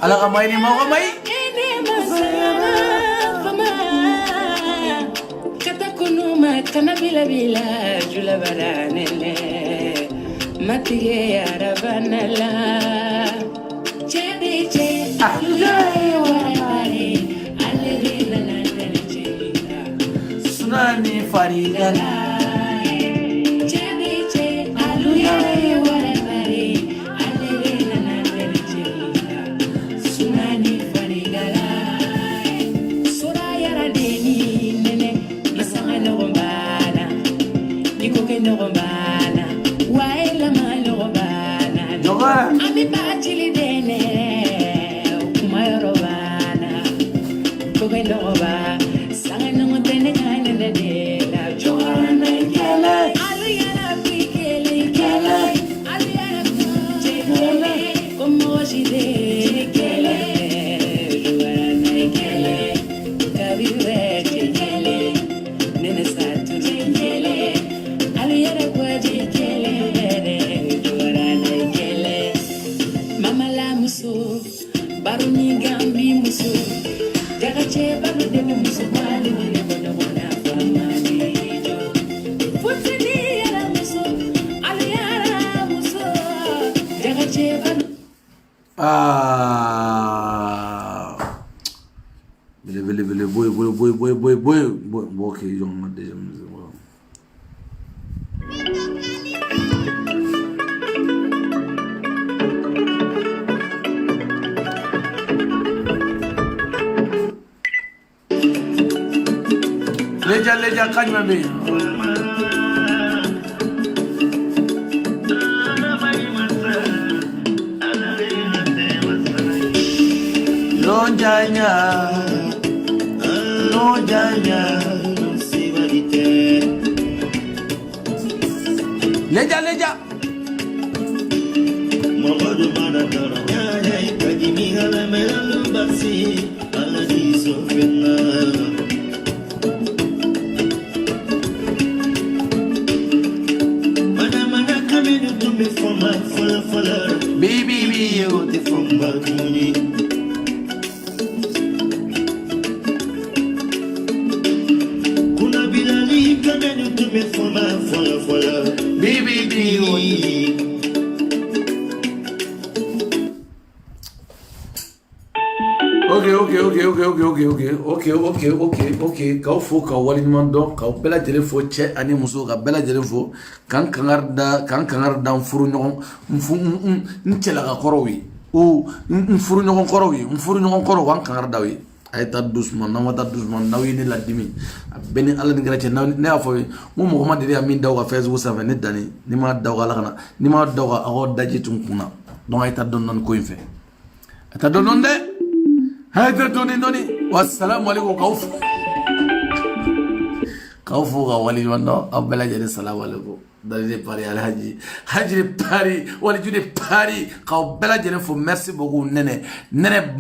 ala ka may ni mo ka may kana bila bila jula baranele matige arabanala chebe che aluye wari alirina nandele chela sunani farigala chebe che aluye wari alirina nandele chela sunani farigala sura yara deni nene masanga no Nirvana, waila malobana. Ami bachili dene, kumayarobana. Kogendoba, sangano tene kane de la joana kele. Aliyana pikele kele. Aliyana kele. Como jide kele. Joana kele. Kabiwe kele. Nene satu kele. Baruni gambi musu daga che balu de musu bali ne bono bona famani jo futini ala musu aliara musu daga che balu bele boy okay yo ma de Leja kanyma be no janya leja Mamadu manadara ya ikajimi hala melalu basi ala disofena from my fuller baby you the from Baguni kuna bilali kamenu to me from my fuller baby Okay. Kau fo ka wali mando ka bela jele fo che ani muso ka bela jele fo kan kangar da furu nyon ncela ka korowi o furu nyon koro wan kangar dawi ay ta doucement na wata doucement nawi ni ladimi beni ala ni grace na ne afo mo Muhammad de amin daw ka Facebook sa ne dani ni ma daw la kana ni ma daw ka o daji tun kuna donc ay ta don non ko infe ta don non de هذا دوني والسلام عليكم كوفو غوالي وانا أبلا جل السلام عليكم دليل باري على هجي باري والي جودي باري كوبلا جل فو merci beaucoup nene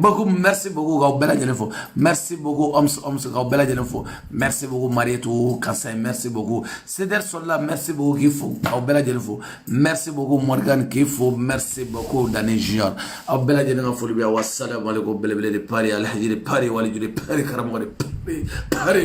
beaucoup merci beaucoup كوبلا جل فو merci beaucoup أمس كوبلا جل فو merci beaucoup Marietou Kassai merci beaucoup Cédar Sola merci beaucoup Kifo كوبلا جل فو merci beaucoup Morgan Kifo merci beaucoup Dani Junior كوبلا جل فو لبيا والسلام عليكم بلا باري على هجي باري والي جودي باري كرام غادي باري